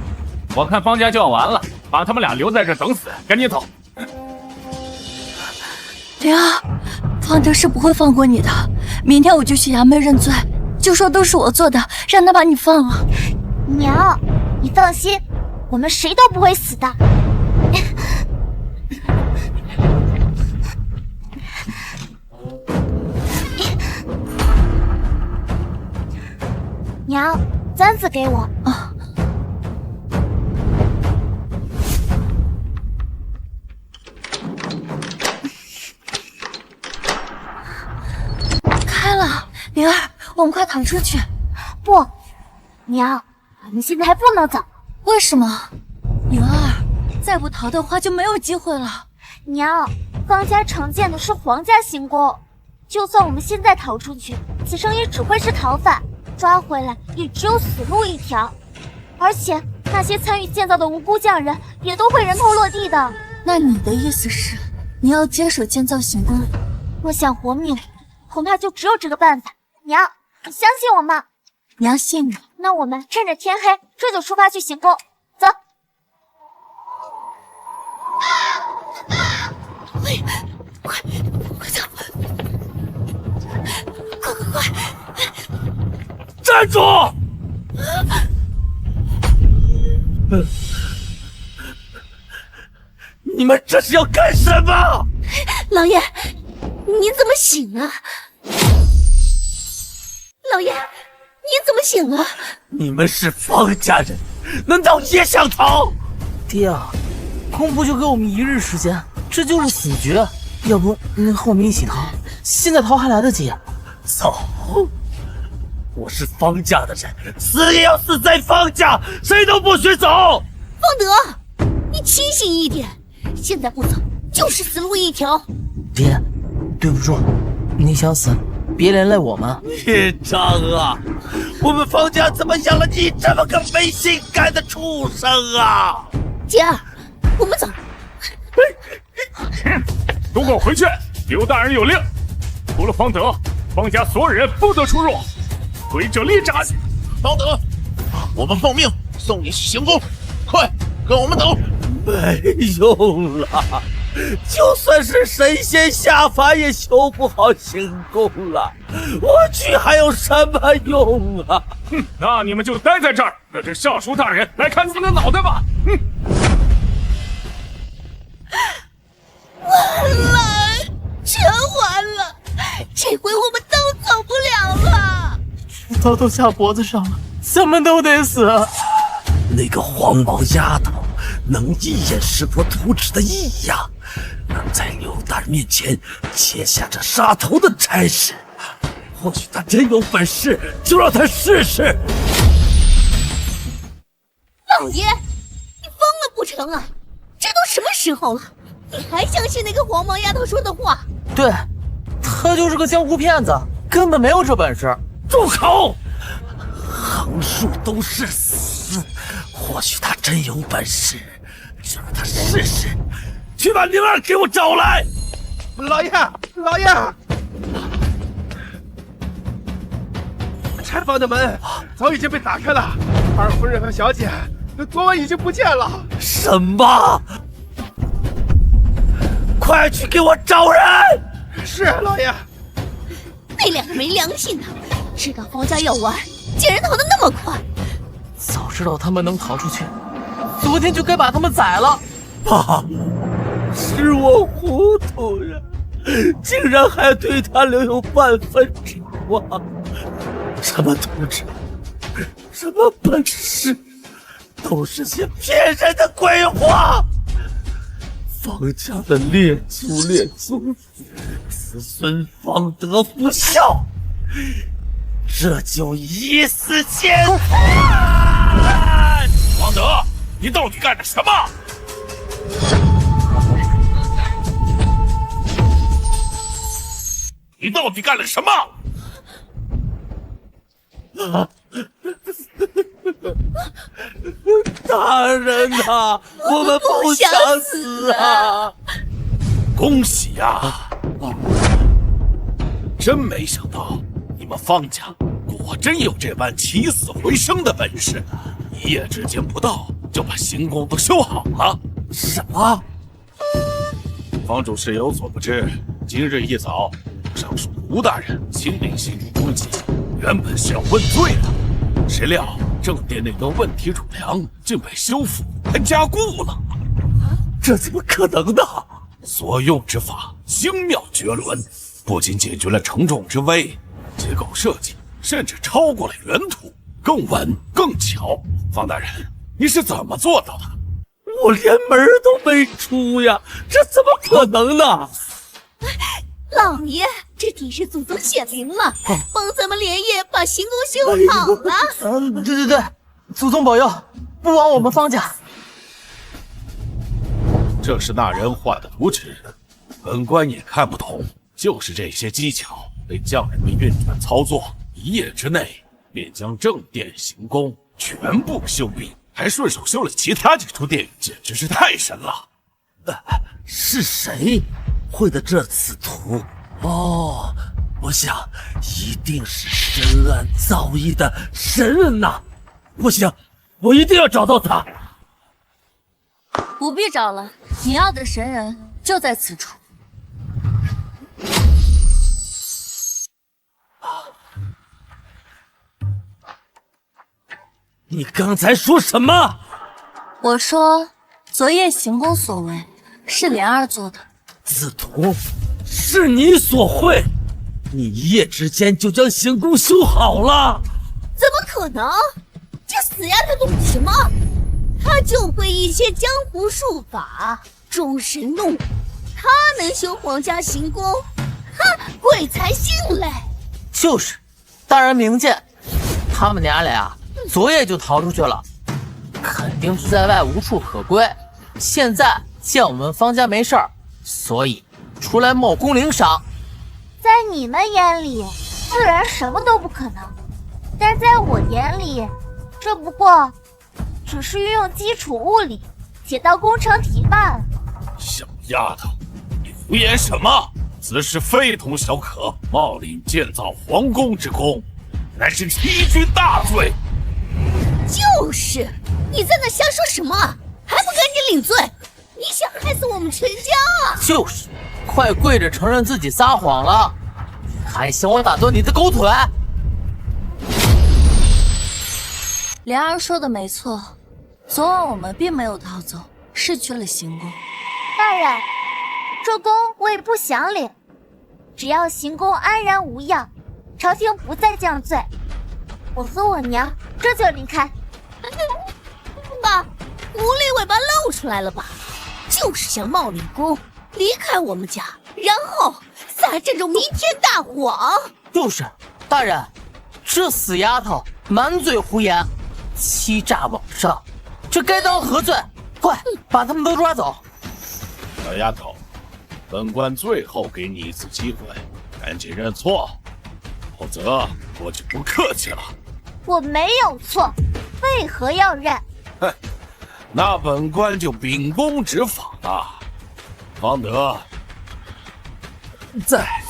我看方家就要完了，把他们俩留在这等死，赶紧走！灵儿，方德是不会放过你的。明天我就去衙门认罪，就说都是我做的，让他把你放了。娘，你放心，我们谁都不会死的。娘，簪子给我。啊。开了，灵儿，我们快逃出去。不，娘，我们现在还不能走。为什么？灵儿，再不逃的话就没有机会了。娘，方家承建的是皇家行宫，就算我们现在逃出去，此生也只会是逃犯，抓回来也只有死路一条。而且那些参与建造的无辜匠人也都会人头落地的。那你的意思是，你要接手建造行宫？若想活命，恐怕就只有这个办法。娘，你相信我吗？娘信你。那我们趁着天黑，这就出发去行宫。走。快走！快！站住！你们这是要干什么？老爷，你怎么醒了？老爷，你怎么醒了？你们是方家人，难道也想逃？爹啊，公不就给我们1日时间，这就是死局。要不您和我们一起逃？现在逃还来得及。走！我是方家的人，死也要死在方家，谁都不许走！方德，你清醒一点，现在不走就是死路一条。爹，对不住，你想死，别连累我们。孽障啊！我们方家怎么养了你这么个没心肝的畜生啊！姐儿，我们走。都给我回去！刘大人有令，除了方德，方家所有人不得出入，违者立斩。方德，我们奉命送你去行宫，快跟我们走！没用了，就算是神仙下凡也修不好行宫了，我去还有什么用啊？哼，那你们就待在这儿，等着尚书大人来砍你的脑袋吧！哼。完了，全完了，这回我们都走不了了。刀都下脖子上了，咱们都得死。那个黄毛丫头能一眼识破图纸的异样，能在刘大人面前接下这杀头的差事，或许她真有本事，就让她试试。老爷，你疯了不成啊？这都什么时候了，你还相信那个黄毛丫头说的话？对，他就是个江湖骗子，根本没有这本事。住口！横竖都是死，或许他真有本事，就让他试试。去把灵儿给我找来！老爷，老爷，柴房的门早已经被打开了，二夫人和小姐昨晚已经不见了。什么？快去给我找人！是老爷。那两个没良心的，知道方家要玩，竟然逃得那么快。早知道他们能逃出去，昨天就该把他们宰了。爸，是我糊涂呀，竟然还对他留有半分指望。什么图纸，什么本事，都是些骗人的鬼话。方家的列祖列宗，子孙方得不孝，这就以死献汉。方德，你到底干了什么？你到底干了什么？大人呐，我们不想死啊！恭喜呀！真没想到你们方家果真有这般起死回生的本事，一夜之间不到就把行宫都修好了。什么？方主事有所不知，今日一早，尚书吴大人亲临行宫公祭，原本是要问罪的，谁料正殿那段问题主梁竟被修复还加固了。这怎么可能呢？所用之法精妙绝伦，不仅解决了承重之危，结构设计甚至超过了原图，更稳更巧。方大人，你是怎么做到的？我连门都没出呀，这怎么可能呢？老爷，这底是祖宗显灵了，帮咱们连夜把行宫修好了。对，祖宗保佑，不枉我们方家。这是那人画的图纸，本官也看不懂，就是这些技巧被匠人们运转操作，一夜之内便将正殿行宫全部修毕，还顺手修了其他几处殿宇，简直是太神了。是谁绘的这此图？哦，我想一定是深谙造诣的神人呐！不行，我一定要找到他。不必找了，你要的神人就在此处。你刚才说什么？我说，昨夜行宫所为是莲儿做的。此图是你所绘？你一夜之间就将行宫修好了？怎么可能？这死丫头懂什么？她就会一些江湖术法，终身怒。她能修皇家行宫，哈，鬼才信嘞！就是，大人明鉴，他们娘俩昨夜就逃出去了，肯定是在外无处可归。现在见我们方家没事儿，所以出来冒功领赏。在你们眼里，自然什么都不可能，但在我眼里，这不过只是运用基础物理解到工程题罢了。小丫头，你胡言什么？此事非同小可，冒领建造皇宫之功，乃是欺君大罪。就是，你在那瞎说什么？还不赶紧领罪！你想害死我们全家啊！就是，快跪着承认自己撒谎了，还想我打断你的狗腿？莲儿说的没错，昨晚我们并没有逃走，是去了行宫。大人，这功我也不想领，只要行宫安然无恙，朝廷不再降罪，我和我娘这就离开。爸，狐狸尾巴露出来了吧？就是想冒领功，离开我们家，然后撒这种弥天大谎。就是，大人，这死丫头满嘴胡言，欺诈罔上，这该当何罪？快把他们都抓走！小丫头，本官最后给你一次机会，赶紧认错，否则我就不客气了。我没有错，为何要认？哼，那本官就秉公执法了。方德，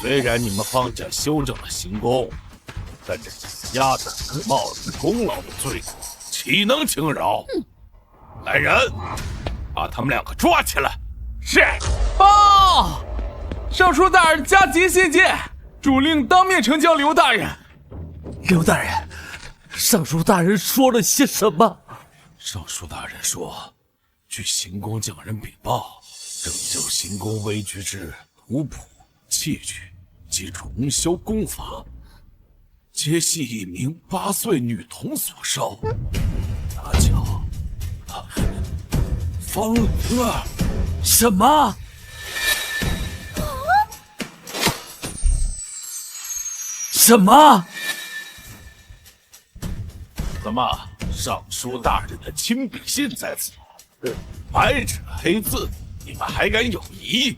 虽然你们方家修正了行宫，但这丫头冒着功劳的罪过，岂能轻饶？来人，把他们两个抓起来！是。报！尚书大人加急信件，主令当面呈交刘大人。刘大人，尚书大人说了些什么？尚书大人说，据行宫匠人禀报，正就行宫微居之图谱、器具及重修功法，皆系一名8岁女童所授。大巧，方儿，什么？什么？怎么，尚书大人的亲笔信在此，白纸黑字，你们还敢有疑？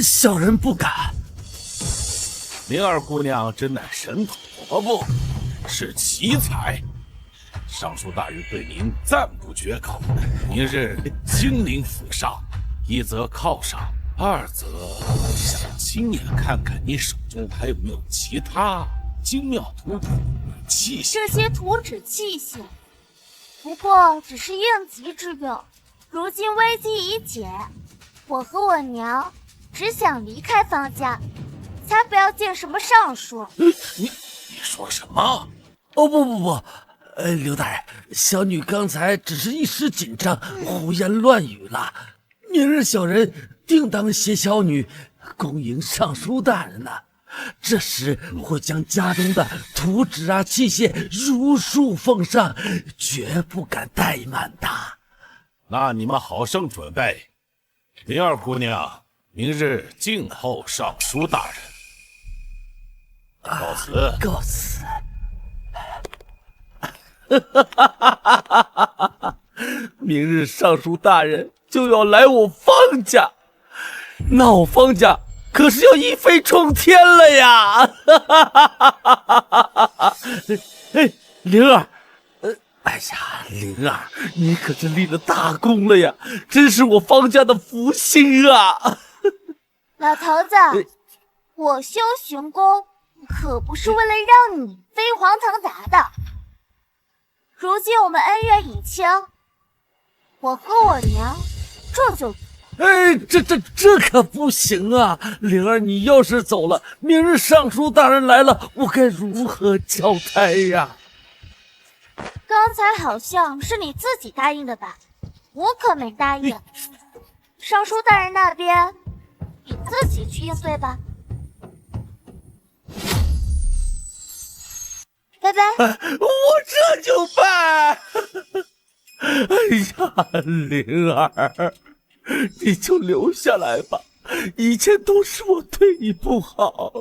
小人不敢。灵儿姑娘真乃神童，不，是奇才。尚书大人对您赞不绝口。明日亲临府上，一则犒赏，二则想亲眼看看你手中还有没有其他精妙图纸器械。这些图纸器械，不过只是应急之用。如今危机已解，我和我娘只想离开方家，才不要见什么尚书。你说什么？不，刘大人，小女刚才只是一时紧张，胡言乱语了。明日小人定当携小女恭迎尚书大人呐。这时会将家中的图纸器械如数奉上，绝不敢怠慢的。那你们好生准备。灵儿姑娘，明日静候尚书大人。告辞。告辞。明日尚书大人就要来我方家，那我方家可是要一飞冲天了呀！灵儿，哎呀，灵儿，你可是立了大功了呀，真是我方家的福星啊！老头子，我修行宫可不是为了让你飞黄腾达的。如今我们恩怨已清，我和我娘这就……这可不行啊！灵儿，你要是走了，明日尚书大人来了，我该如何交代呀？刚才好像是你自己答应的吧？我可没答应。尚书大人那边，你自己去应对吧。拜拜。我这就办。哎呀，灵儿，你就留下来吧，以前都是我对你不好。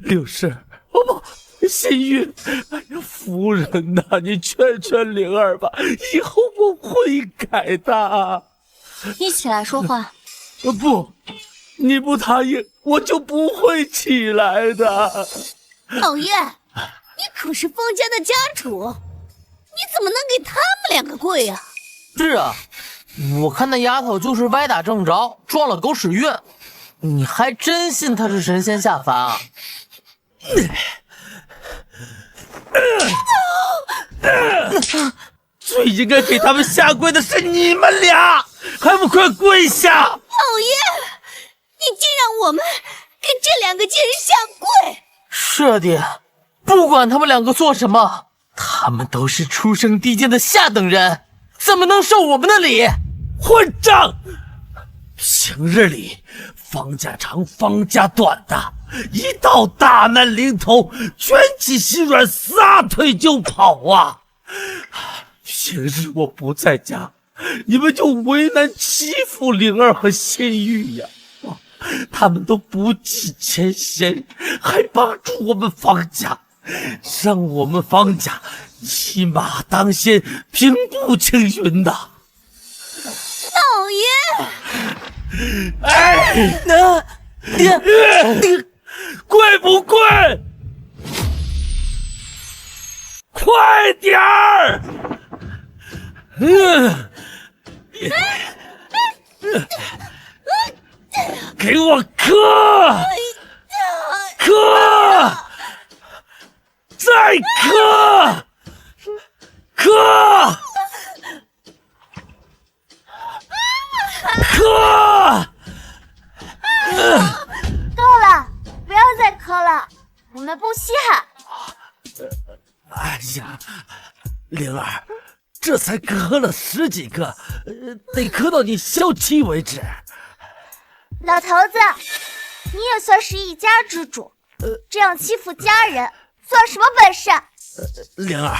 柳氏，不，心玉，哎呀，夫人呐，你劝劝灵儿吧，以后我会改的。你起来说话。不，你不答应，我就不会起来的。老爷，你可是方家的家主，你怎么能给他们两个跪啊？是啊，我看那丫头就是歪打正着，撞了狗屎运。你还真信她是神仙下凡啊？最应该给他们下跪的是你们俩，还不快跪下！老爷，你竟让我们给这两个贱人下跪！是啊，爹，不管他们两个做什么，他们都是出生地界的下等人，怎么能受我们的礼？混账！平日里方家长方家短的，一到大难临头，卷起心软，撒腿就跑啊！平日我不在家，你们就为难欺负灵儿和仙玉呀！他们都不计前嫌，还帮助我们方家，让我们方家一马当先，平步青云呐！老爷，哎，爹，跪不跪？快点儿！给我磕！磕！再磕！磕！磕！够了，不要再磕了，我们不稀罕。哎呀，灵儿，这才磕了10几个，得磕到你消气为止。老头子，你也算是一家之主，这样欺负家人，算什么本事？灵儿，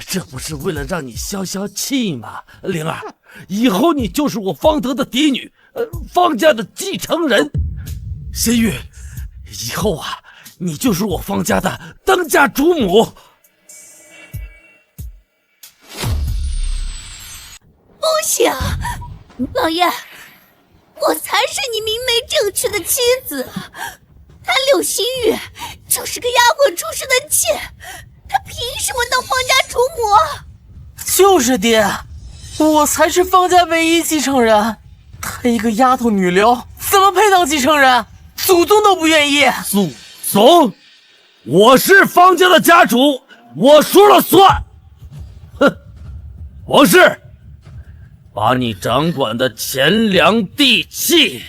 这不是为了让你消消气吗？灵儿，以后你就是我方德的嫡女，方家的继承人。仙玉，以后啊，你就是我方家的当家主母。不行，老爷，我才是你明媒正娶的妻子，他柳心玉就是个丫鬟出身的妾，他凭什么当方家主母？就是爹，我才是方家唯一继承人，她一个丫头女流，怎么配当继承人？祖宗都不愿意。祖宗，我是方家的家主，我说了算。哼，王氏，把你掌管的钱粮地契、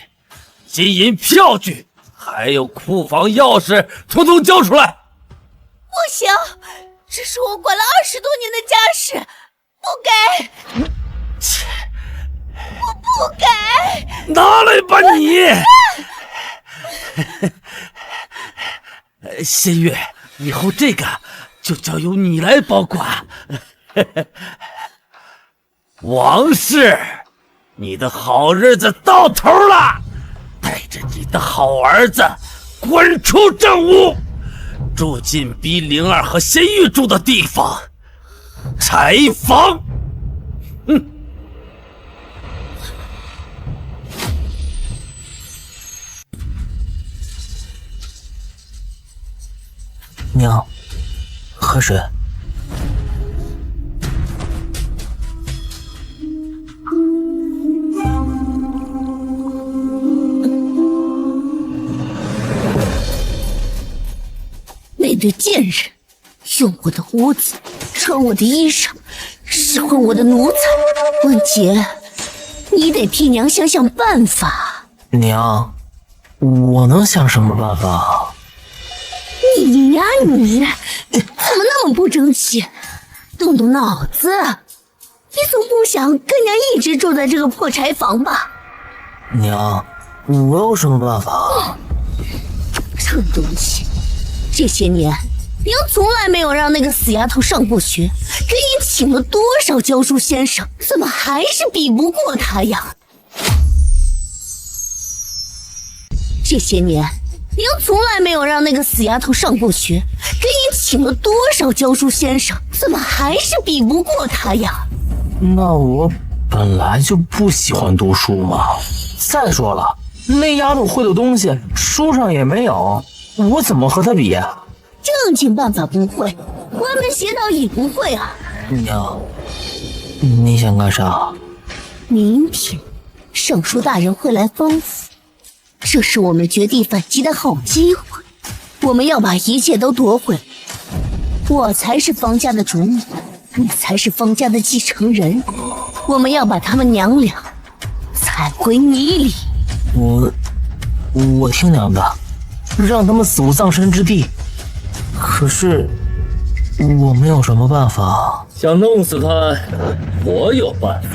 金银票据，还有库房钥匙，统统交出来！不行，这是我管了20多年的家事，不给！我不给！拿来吧你！仙月，以后这个就交由你来保管。王氏，你的好日子到头了，带着你的好儿子滚出正屋，住进逼灵儿和仙玉住的地方，柴房。娘，喝水。那对贱人用我的屋子，穿我的衣裳，使唤我的奴才。文杰，你得替娘想想办法。娘，我能想什么办法？你呀你，怎么那么不争气？动动脑子！你总不想跟娘一直住在这个破柴房吧？娘，我有什么办法？臭东西，这些年，娘从来没有让那个死丫头上过学，给你请了多少教书先生，怎么还是比不过她呀？这些年，娘从来没有让那个死丫头上过学，给你请了多少教书先生，怎么还是比不过她呀？那我本来就不喜欢读书嘛。再说了，那丫头会的东西书上也没有，我怎么和她比呀？正经办法不会，关门邪道也不会啊。娘，你想干啥？明天，尚书大人会来方府，这是我们绝地反击的好机会，我们要把一切都夺回。我才是方家的主母，你才是方家的继承人，我们要把他们娘俩踩回泥里。我听娘的，让他们死无葬身之地。可是我没有什么办法。想弄死他，我有办法。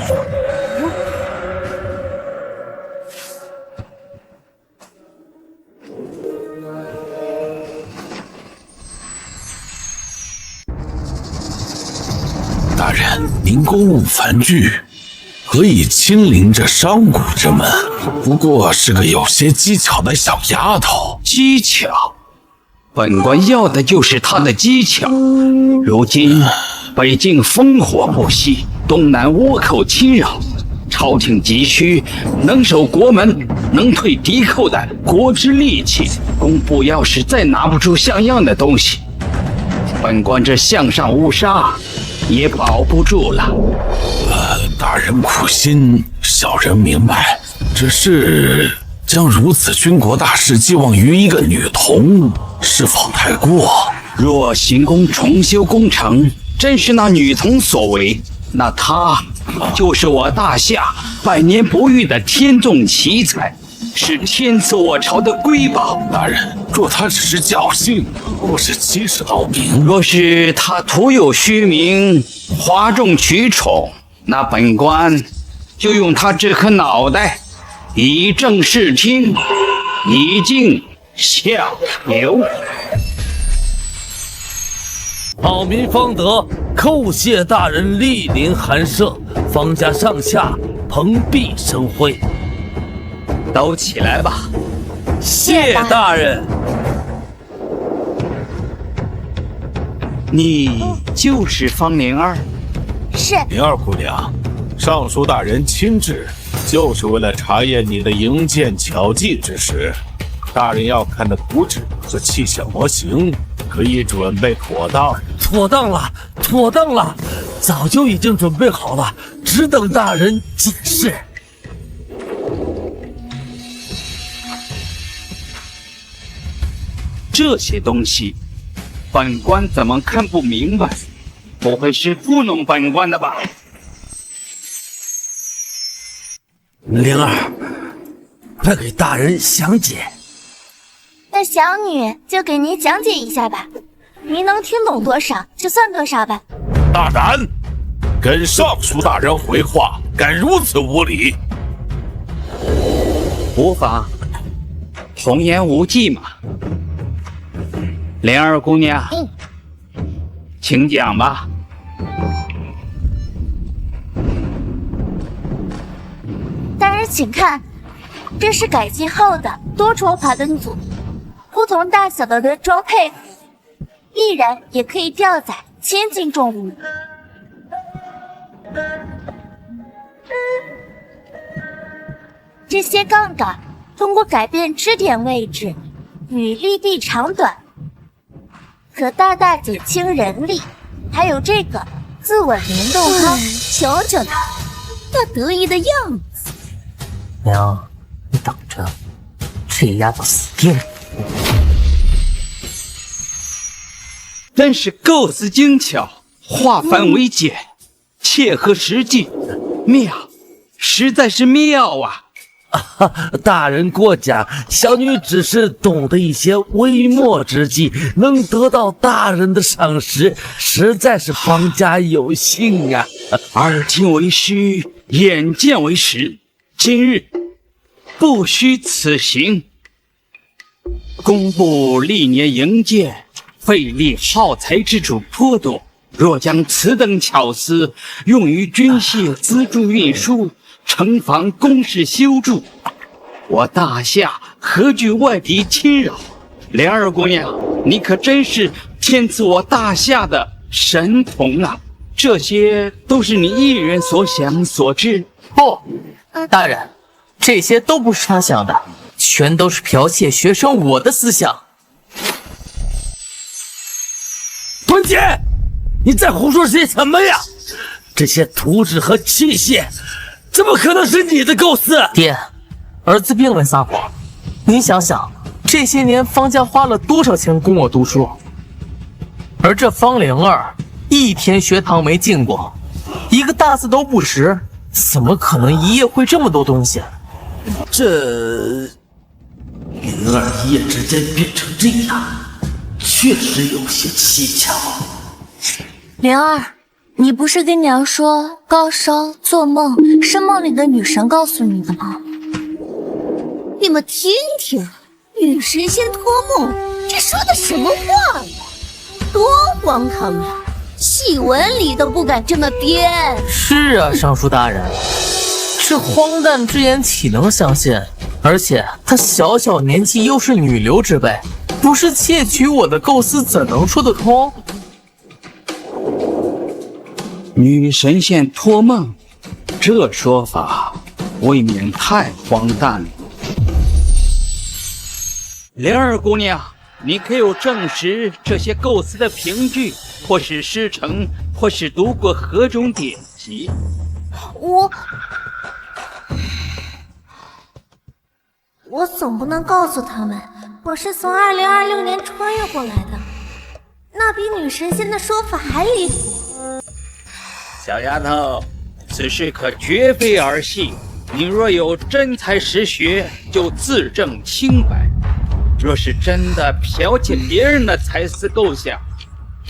大人，您公务繁巨，何以亲临这商贾之门？不过是个有些技巧的小丫头。技巧？本官要的就是她的技巧。如今北境烽火不息，东南倭寇侵扰，朝廷急需能守国门、能退敌寇的国之利器。工部要是再拿不出像样的东西，本官这项上乌纱也保不住了。大人苦心，小人明白。只是将如此军国大事寄望于一个女童，是否太过？若行宫重修工程真是那女童所为，那她就是我大夏百年不遇的天纵奇才，是天赐我朝的瑰宝。大人，若她只是侥幸，或是欺世盗名；若是她徒有虚名，哗众取宠，那本官就用她这颗脑袋以正视听，以儆效尤。好民方德，叩谢大人莅临寒舍，方家上下蓬荜生辉。都起来吧。谢大人。你就是方灵儿？是。灵儿姑娘，尚书大人亲至，就是为了查验你的营建巧技之时。大人要看的图纸和器械模型，可以准备妥当。妥当了，妥当了，早就已经准备好了，只等大人指示。这些东西，本官怎么看不明白？不会是糊弄本官的吧？灵儿，快给大人详解。那小女就给您讲解一下吧，您能听懂多少就算多少吧。大胆，跟尚书大人回话，敢如此无礼！无妨，童言无忌嘛。灵儿姑娘，请讲吧。大人请看，这是改进后的多重华灯组，不同大小的轮装配合，毅然也可以吊载千斤重物。这些杠杆通过改变支点位置与力臂长短，可大大减轻人力。还有这个自稳联动舱，瞧瞧他那得意的样子。娘，你等着，这丫头死定了！真是构思精巧，化繁为简，切合实际，妙，实在是妙啊！大人过奖，小女只是懂得一些微末之技，能得到大人的赏识，实在是方家有幸啊！耳听为虚，眼见为实，今日不虚此行。工部历年营建费力耗材之处颇多，若将此等巧思用于军械资助运输、城防工事修筑，我大夏何惧外敌侵扰？莲儿姑娘，你可真是天赐我大夏的神童啊！这些都是你一人所想所知。不，大人，这些都不是他想的，全都是剽窃学生我的思想。文杰，你在胡说些什么呀？这些图纸和器械，怎么可能是你的构思？爹，儿子并未撒谎。您想想，这些年方家花了多少钱供我读书，而这方灵儿一天学堂没进过，一个大字都不识，怎么可能一夜会这么多东西？这灵儿一夜之间变成这样，确实有些蹊跷。灵儿，你不是跟娘说高烧做梦是梦里的女神告诉你的吗？你们听听，女神仙托梦，这说的什么话呀？多荒唐啊！戏文里都不敢这么编。是啊，尚书大人，这荒诞之言岂能相信？而且她小小年纪又是女流之辈，不是窃取我的构思，怎能说得通？女神仙托梦，这说法未免太荒诞了。莲儿姑娘，你可有证实这些构思的凭据，或是师承，或是读过何种典籍？我总不能告诉他们，我是从2026年穿越过来的，那比女神仙的说法还离谱。小丫头，此事可绝非儿戏。你若有真才实学，就自证清白；若是真的剽窃别人的才思构想，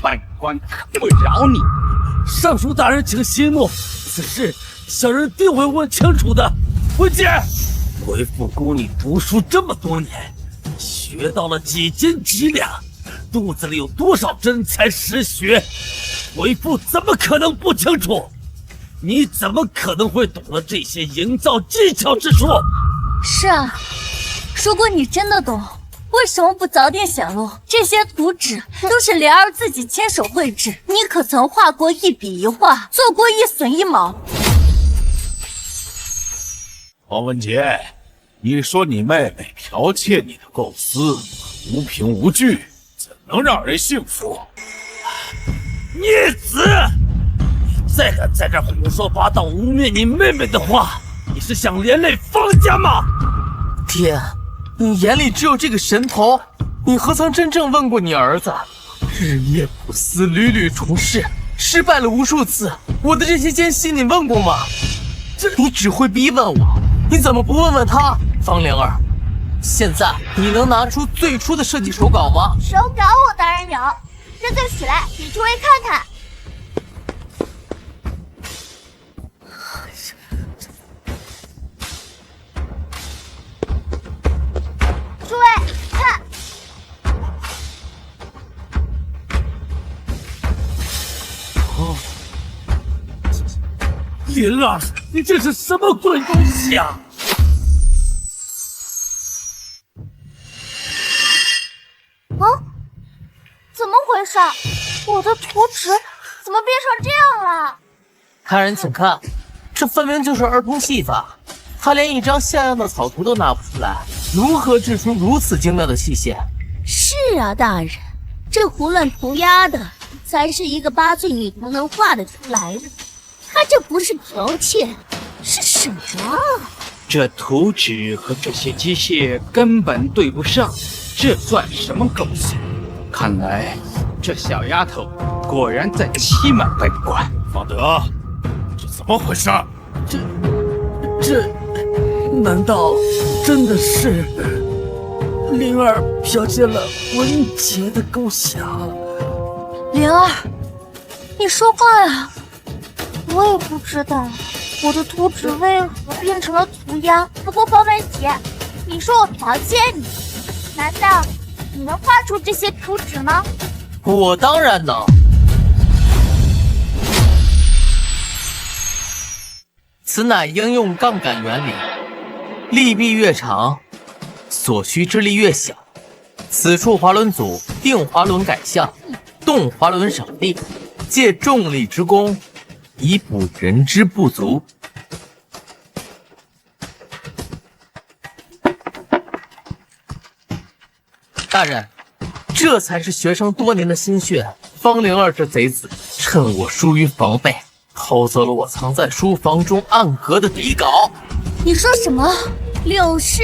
本官可不饶你。尚书大人，请息怒，此事小人定会问清楚的。文姐，为父供你读书这么多年，学到了几斤几两，肚子里有多少真才实学，为父怎么可能不清楚？你怎么可能会懂得这些营造技巧之术？是啊，如果你真的懂，为什么不早点显露？这些图纸都是莲儿自己亲手绘制，你可曾画过一笔一画，做过一榫一卯？黄文杰，你说你妹妹剽窃你的构思，无凭无据，怎能让人信服？孽子！你再敢在这胡说八道、污蔑你妹妹的话，你是想连累方家吗？爹，你眼里只有这个神头，你何曾真正问过你儿子？日夜苦思，屡屡重试，失败了无数次，我的这些艰辛你问过吗？你只会逼问我，你怎么不问问他？方灵儿，现在你能拿出最初的设计手稿吗？手稿我当然有，这就起来给诸位看看。诸位看，灵儿，你这是什么鬼东西啊？怎么回事？我的图纸怎么变成这样了？看人请看，这分明就是儿童戏法，他连一张像样的草图都拿不出来，如何制出如此精妙的器械？是啊，大人，这胡乱涂鸦的才是一个8岁女童能画得出来的。他这不是剽窃，是什么啊？这图纸和这些机械根本对不上，这算什么构思？看来这小丫头果然在欺瞒本官。方德，这怎么回事？这难道真的是灵儿剽窃了文杰的构想？灵儿，你说话呀！我也不知道我的图纸为何变成了涂鸦。不过方文杰，你说我剽窃你，难道你能画出这些图纸吗？我当然能。此乃应用杠杆原理，力臂越长，所需之力越小。此处滑轮组定滑轮改向，动滑轮省力，借重力之功，以补人之不足。大人，这才是学生多年的心血。方灵儿这贼子，趁我疏于防备，偷走了我藏在书房中暗格的底稿。你说什么？柳氏，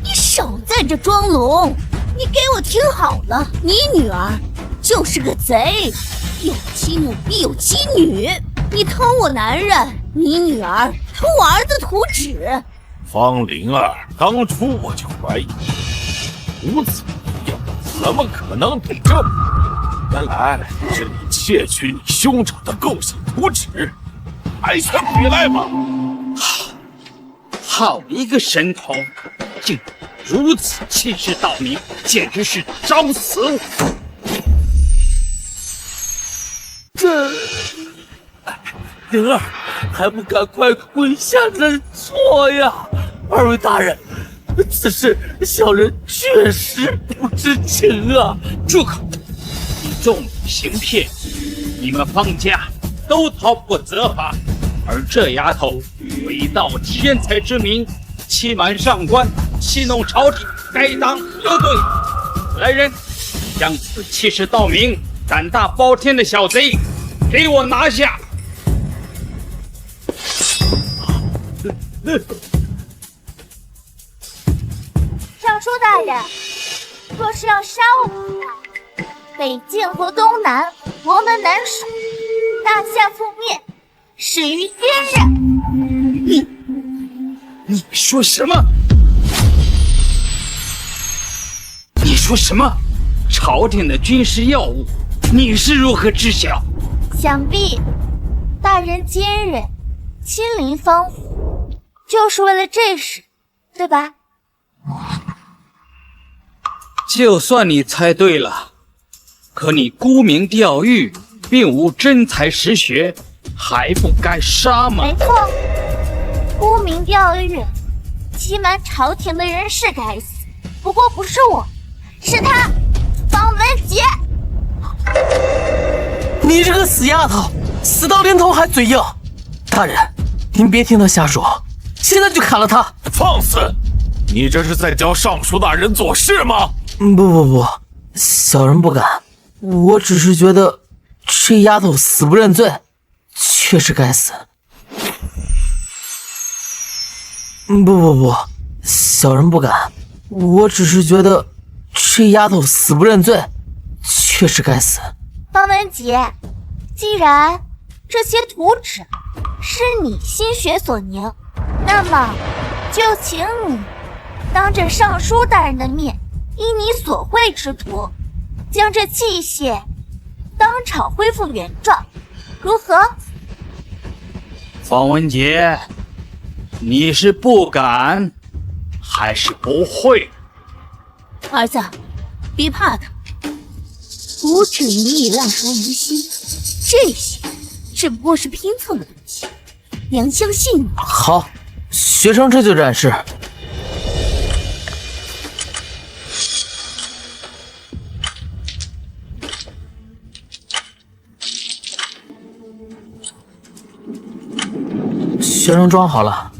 你少在这装聋！你给我听好了，你女儿就是个贼，有妻奴必有妻女。你偷我男人，你女儿偷我儿子图纸。方灵儿，当初我就怀疑，如此不要，怎么可能对证？原来是你窃取你兄长的构想图纸，还想比来吗？好一个神童，竟如此气势到名，简直是找死！灵儿，还不赶快跪下认错呀！二位大人，此事小人确实不知情啊！住口！你纵行骗，你们方家都逃不过责罚，而这丫头伪道天才之名，欺瞒上官，戏弄朝廷，该当何罪？来人，将此欺世盗名、胆大包天的小贼给我拿下！尚书大人，若是要杀我们，北境和东南我们难守，大夏覆灭，始于今日。你说什么？你说什么？朝廷的军事要务，你是如何知晓？想必大人今日亲临方湖，就是为了这事，对吧？就算你猜对了，可你沽名钓誉，并无真才实学，还不该杀吗？没错，沽名钓誉、欺瞒朝廷的人是该死，不过不是我，是他，方文杰。你这个死丫头，死到临头还嘴硬！大人，您别听他瞎说，现在就砍了他！放肆！你这是在教尚书大人做事吗？不，小人不敢。我只是觉得这丫头死不认罪，确实该死。不，小人不敢。我只是觉得这丫头死不认罪，确实该死。方文杰，既然这些图纸是你心血所凝，那么就请你当着尚书大人的面，依你所绘之图，将这器械当场恢复原状，如何？方文杰，你是不敢，还是不会？儿子，别怕他，图纸你已烂熟于心，这些只不过是拼凑的东西，娘相信你。好，学生这就展示。学生装好了。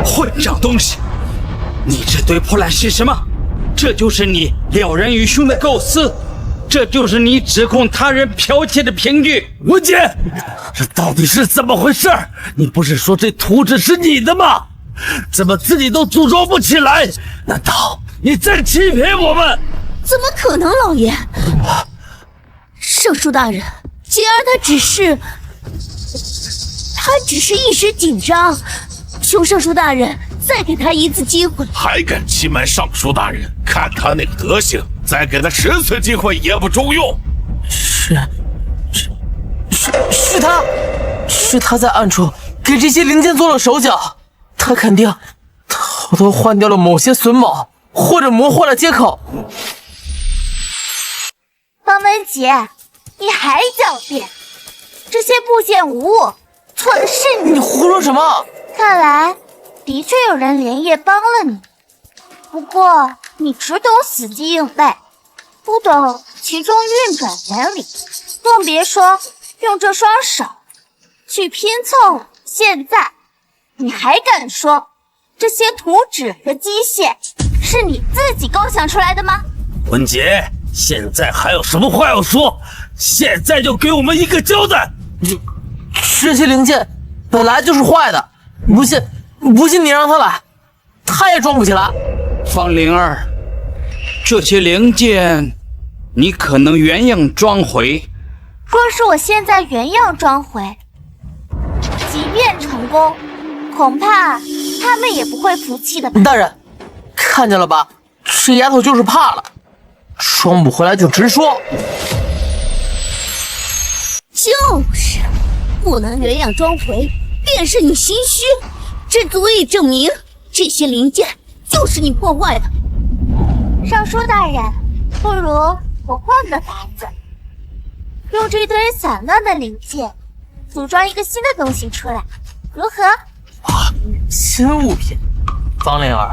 混账东西！你这堆破烂是什么？这就是你了然于胸的构思，这就是你指控他人剽窃的凭据。文杰，这到底是怎么回事？你不是说这图纸是你的吗？怎么自己都组装不起来？难道你在欺骗我们？怎么可能，老爷？尚书大人，杰儿他只是一时紧张，求尚书大人再给他一次机会。还敢欺瞒尚书大人？看他那个德行，再给他10次机会也不中用。是他在暗处给这些零件做了手脚，他肯定偷偷换掉了某些榫卯，或者磨坏了接口。方文杰，你还狡辩？这些部件无误，错的是你。你胡说什么？看来的确有人连夜帮了你，不过你只懂死记硬背，不懂其中运转原理，更别说用这双手去拼凑。现在你还敢说这些图纸和机械是你自己构想出来的吗？文杰，现在还有什么话要说？现在就给我们一个交代！这些零件本来就是坏的，不信你让他来，他也装不起来。方灵儿，这些零件你可能原样装回。若是我现在原样装回，即便成功，恐怕他们也不会服气的吧。大人，看见了吧？这丫头就是怕了，装不回来就直说。就是不能原样装回，便是你心虚，这足以证明这些零件就是你破坏的。尚书大人，不如我换个法子，用这堆散乱的零件组装一个新的东西出来，如何？新物品？方灵儿，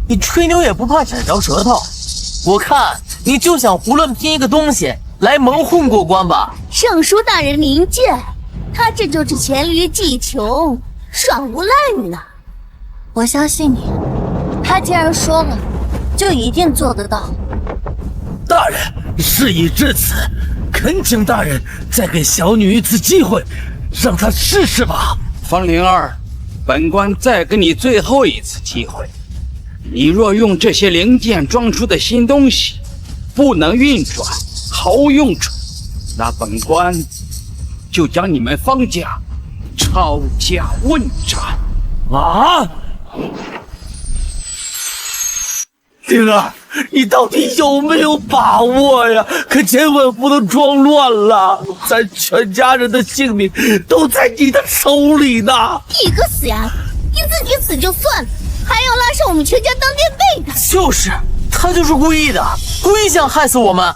你吹牛也不怕斩着舌头？我看你就想胡乱拼一个东西来蒙混过关吧？尚书大人明鉴，他这就是黔驴技穷，耍无赖呢。我相信你，他既然说了，就一定做得到。大人，事已至此，恳请大人再给小女一次机会，让她试试吧。方灵儿，本官再给你最后一次机会，你若用这些零件装出的新东西不能运转，毫无用处，那本官就将你们方家抄家问斩。啊！灵儿，你到底有没有把握呀？可千万不能装乱了，咱全家人的性命都在你的手里呢！你个死丫头，你自己死就算了，还要拉上我们全家当垫背的。就是，他就是故意的，故意想害死我们。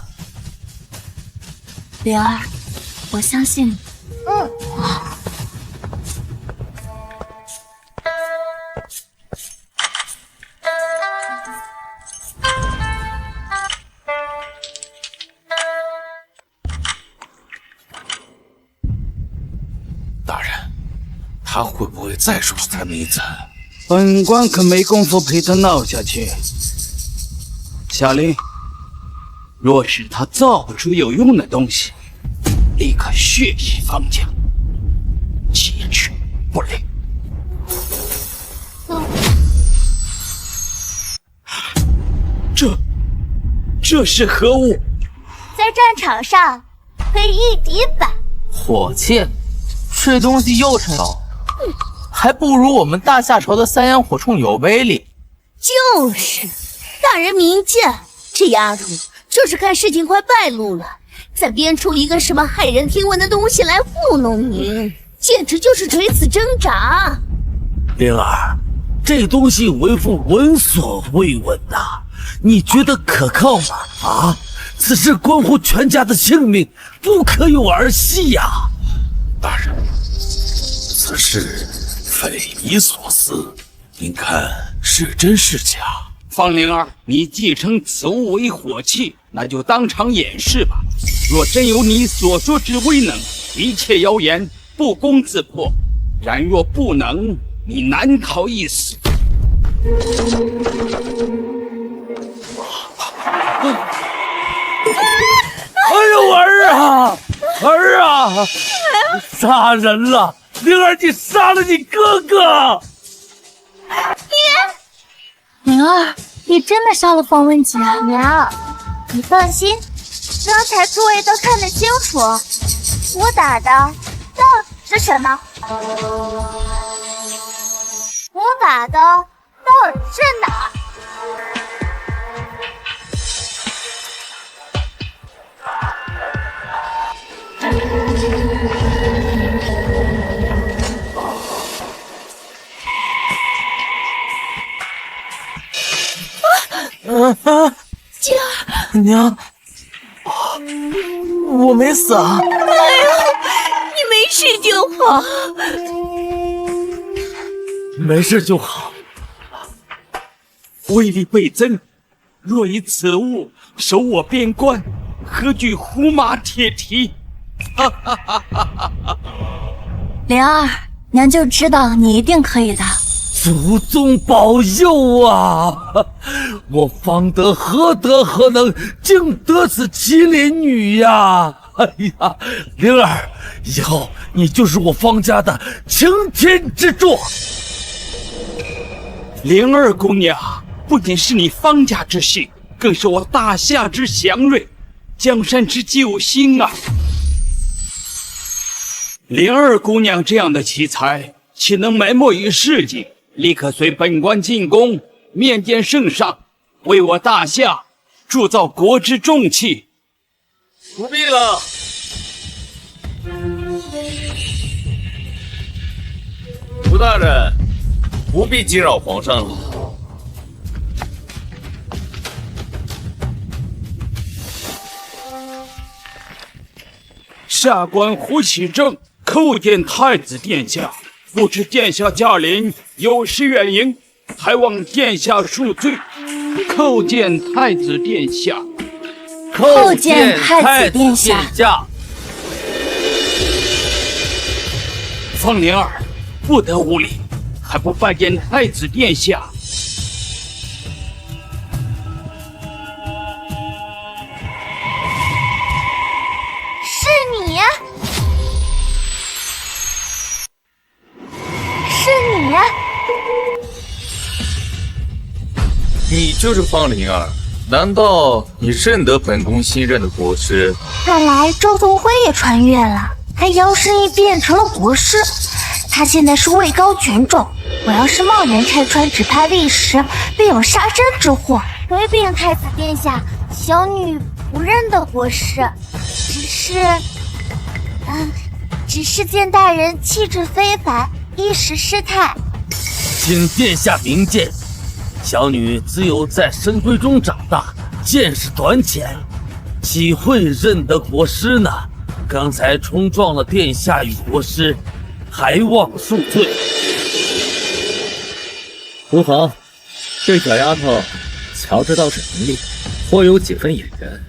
灵儿，我相信你。大人，他会不会再说出他名字？本官可没工夫陪他闹下去。小林，若是他造不出有用的东西，立刻血洗方家，鸡犬不留。这是何物？在战场上可以一敌百。火箭，这东西又沉又还不如我们大夏朝的三阳火铳有威力。就是，大人明鉴，这丫头就是看事情快败露了，再编出一个什么骇人听闻的东西来糊弄你，简直就是垂死挣扎。灵儿，这东西为父闻所未闻呐，你觉得可靠吗？啊，此事关乎全家的性命，不可有儿戏呀！大人，此事匪夷所思，您看是真是假？方灵儿，你既称此物为火器，那就当场演示吧。若真有你所说之威能，一切谣言不攻自破；然若不能，你难逃一死。哎呦，儿啊，儿啊！杀人了！灵儿，你杀了你哥哥！灵儿，你真的杀了方文杰？娘，你放心，刚才诸位都看得清楚，我打的到底是什么？我打的到底是哪？静儿，娘，我没死啊！哎呦，你没事就好，没事就好。威力倍增，若以此物守我边关，何惧胡马铁蹄？哈哈哈哈哈哈！灵儿，娘就知道你一定可以的。祖宗保佑啊！我方德何德何能，竟得此麒麟女呀！哎呀，灵儿，以后你就是我方家的擎天之柱。灵儿姑娘，不仅是你方家之幸，更是我大夏之祥瑞，江山之救星啊！灵儿姑娘这样的奇才，岂能埋没于市井？立刻随本官进宫，面见圣上，为我大夏铸造国之重器。不必了。吴大人，不必惊扰皇上了。下官胡启正叩见太子殿下。不知殿下驾临，有失远迎，还望殿下恕罪。叩见太子殿下。叩见太子殿下。方灵儿，不得无礼，还不拜见太子殿下？是你？是你？你就是方灵儿？难道你认得本宫新任的国师？看来周同辉也穿越了，还摇身一变成了国师。他现在是位高权重，我要是贸然拆穿，只怕历时便有杀身之祸。回禀太子殿下，小女不认得国师，只是见大人气质非凡，一时失态。请殿下明鉴，小女自幼在深闺中长大，见识短浅，岂会认得国师呢？刚才冲撞了殿下与国师，还望恕罪。无妨，这小丫头瞧着倒是伶俐，颇有几分眼缘。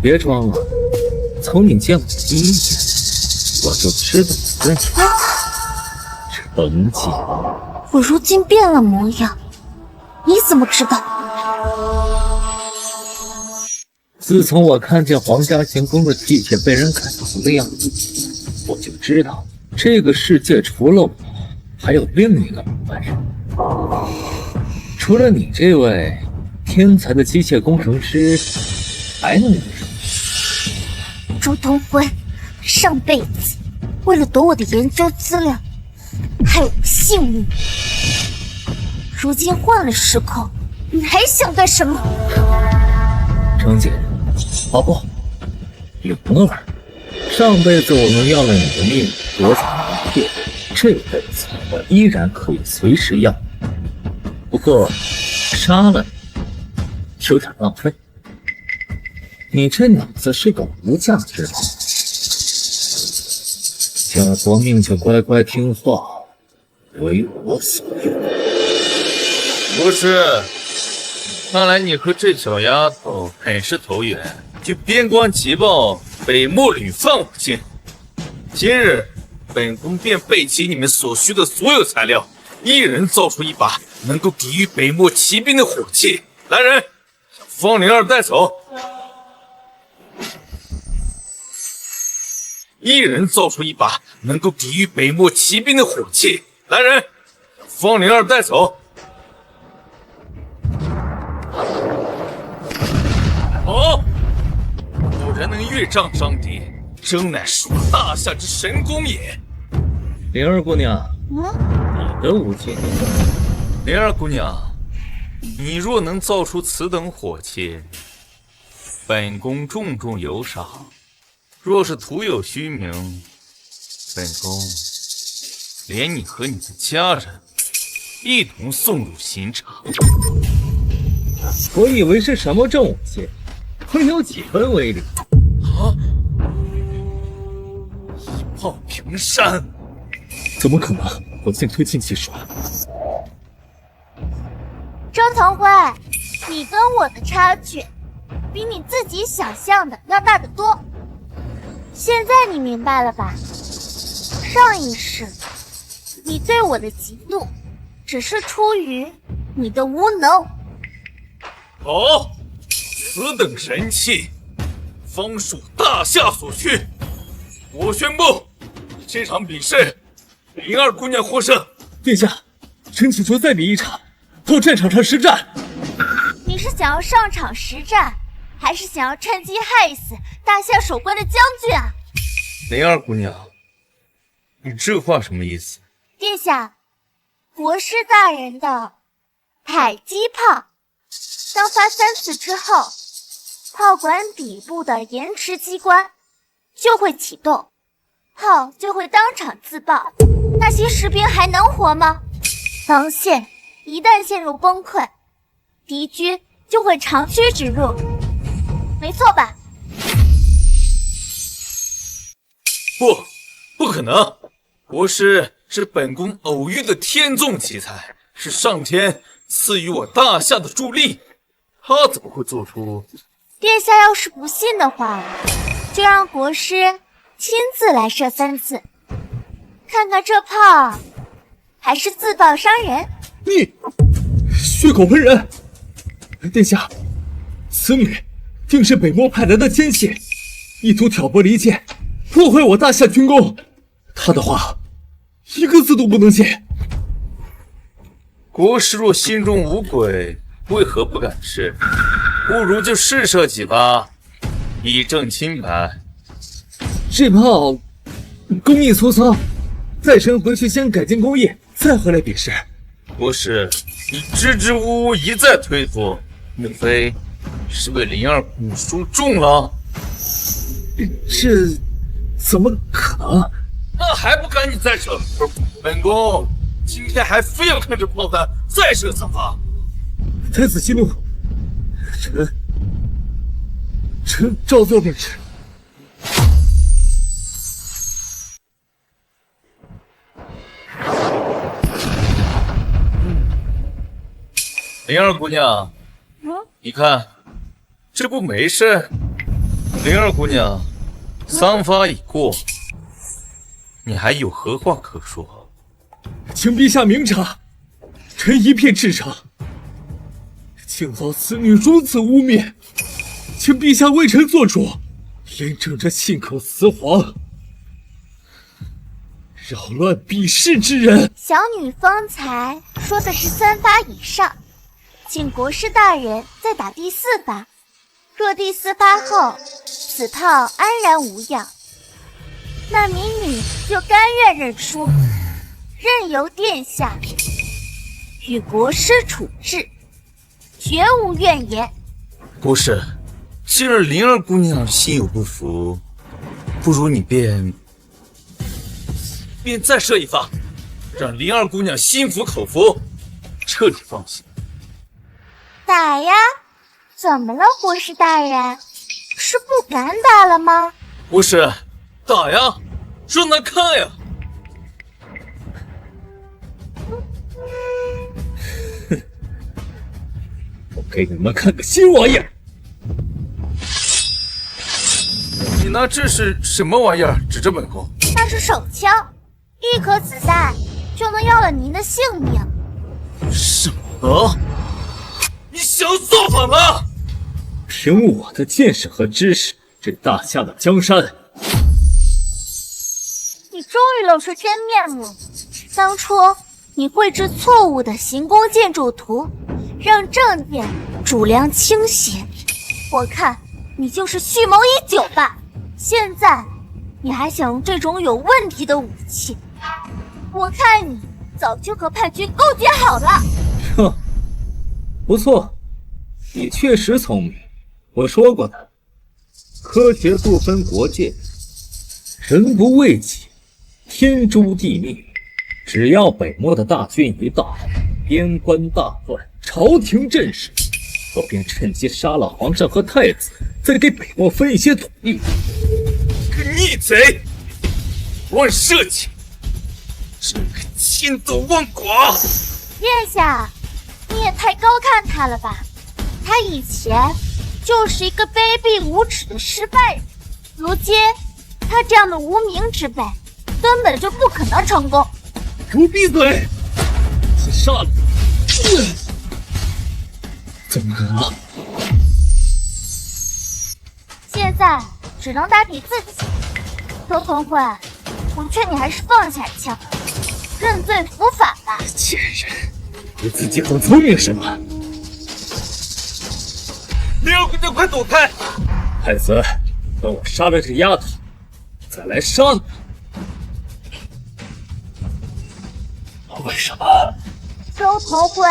别装了，从你见我第一眼，我就知道你认识成绩。我如今变了模样，你怎么知道？自从我看见皇家行宫的器械被人改图的样子，我就知道这个世界除了我，还有另一个明白人。除了你这位天才的机械工程师，还能有谁？周同辉，上辈子为了夺我的研究资料，害我性命。如今换了时空，你还想干什么？程姐，好不？灵儿，上辈子我们要了你的命，夺走一切，这辈子我依然可以随时要，不过杀了你有点浪费。你这脑子是个无价之宝，想活命就乖乖听话，为我所用。国师，看来你和这小丫头很是投缘。据边关急报，北漠屡犯我境，今日本宫便备齐你们所需的所有材料，一人造出一把能够抵御北漠骑兵的火器。来人，将方灵儿带走。一人造出一把能够抵御北漠骑兵的火器。来人，将方灵儿带走。好，果然能越障伤敌，真乃属大夏之神功也。灵儿姑娘，你的武器。灵儿姑娘，你若能造出此等火器，本宫重重有赏。若是徒有虚名，本宫连你和你的家人一同送入刑场。我以为是什么重武器，会有几分威力？啊！一炮平山！怎么可能？我进推进技术。周腾辉，你跟我的差距比你自己想象的要大得多。现在你明白了吧？上一世你对我的嫉妒，只是出于你的无能。好，此等神器，方属大夏所需。我宣布，这场比试，灵儿姑娘获胜。殿下，臣请求再比一场，到战场上实战。你是想要上场实战，还是想要趁机害死大夏守关的将军啊？灵儿姑娘，你这话什么意思？殿下，国师大人的迫击炮，当发3次之后，炮管底部的延迟机关就会启动，炮就会当场自爆。那些士兵还能活吗？防线一旦陷入崩溃，敌军就会长驱直入，没错吧？不可能！国师是本宫偶遇的天纵奇才，是上天赐予我大夏的助力，他怎么会做出？殿下要是不信的话，就让国师亲自来射3次，看看这炮还是自爆伤人。你血口喷人！殿下，此女定是北漠派来的奸细，意图挑拨离间，破坏我大夏军功。她的话一个字都不能信。国师若心中无鬼，为何不敢试？不如就试射几发，以证清白。这炮工艺粗糙，再臣回去先改进工艺，再回来比试。国师，你支支吾吾一再推脱，莫非是为灵儿骨输重了？这怎么可能？那还不赶紧再射！本宫今天还非要看这炮弹再射3发。太子息怒，臣照做便是。灵儿姑娘，你看，这不没事。灵儿姑娘，3发已过，你还有何话可说？请陛下明察，臣一片赤诚，竟遭此女如此污蔑，请陛下为臣做主，严正这信口雌黄、扰乱比试之人。小女方才说的是3发以上，请国师大人再打第4发。若第4发后此炮安然无恙，那民女就甘愿认输，任由殿下与国师处置，绝无怨言。国师，既然灵儿姑娘心有不服，不如你便再射1发，让灵儿姑娘心服口服，彻底放心。打呀！怎么了，国师大人？是不敢打了吗？国师，打呀，让他看呀！我给你们看个新玩意儿！你拿这是什么玩意儿？指着本宫？那是手枪，1颗子弹就能要了您的性命。什么？你想造反吗？凭我的见识和知识，这大夏的江山，你终于露出真面目。当初你绘制错误的行宫建筑图，让正殿主梁倾斜，我看你就是蓄谋已久吧。现在你还想用这种有问题的武器，我看你早就和叛军勾结好了。哼，不错，你确实聪明。我说过的，科学不分国界，人不为己，天诛地灭。只要北漠的大军一到，边关大乱，朝廷震慑，我便趁机杀了皇上和太子，再给北漠分一些土地。个逆贼，乱设计，真个千刀万剐！殿下，你也太高看他了吧？他以前就是一个卑鄙无耻的失败人，如今他这样的无名之辈，根本就不可能成功。给我闭嘴！先杀了你！怎么了？现在只能打你自己。周同辉，我劝你还是放下枪，认罪伏法吧。贱人，你自己很聪明是吗？灵儿姑娘，快躲开！太子，等我杀了这丫头，再来杀你。为什么？周同辉，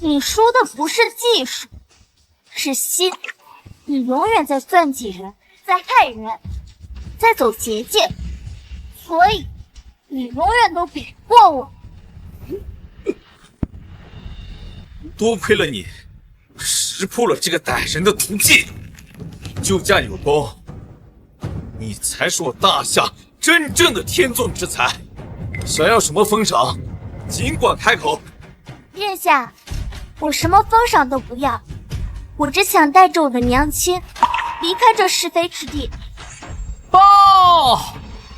你输的不是技术，是心。你永远在算计人，在害人，在走捷径，所以你永远都比不过我。多亏了你，识破了这个歹人的毒计，救驾有功，你才是我大夏真正的天纵之才。想要什么封赏，尽管开口。殿下，我什么封赏都不要，我只想带着我的娘亲离开这是非之地。报！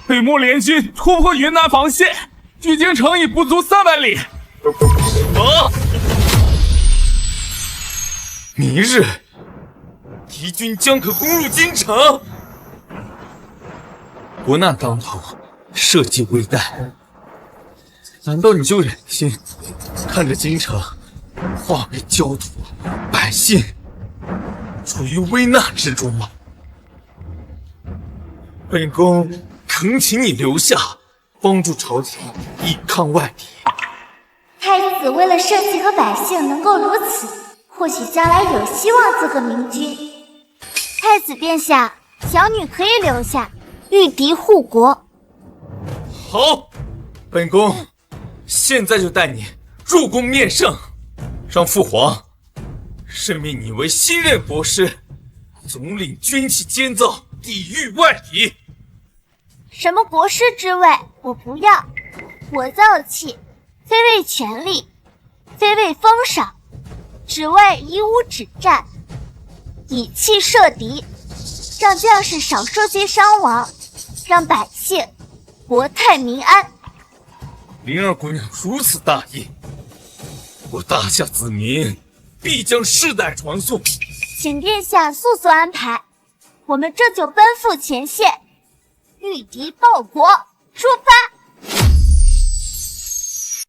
北漠联军突破云南防线，距京城已不足300里。什么？明日敌军将可攻入京城。国难当头，社稷危殆，难道你就忍心看着京城化为焦土，百姓处于危难之中吗？本宫恳请你留下，帮助朝廷抵抗外敌。太子为了社稷和百姓能够如此，或许将来有希望做个明君。太子殿下，小女可以留下，御敌护国。好，本宫现在就带你入宫面圣，让父皇任命你为新任国师，总领军器监造，抵御外敌。什么国师之位，我不要。我造气，非为权力，非为封赏，只为以武止战，以气射敌，让将士少受些伤亡，让百姓国泰民安。灵儿姑娘如此大义，我大夏子民必将世代传颂。请殿下速速安排，我们这就奔赴前线，御敌报国，出发！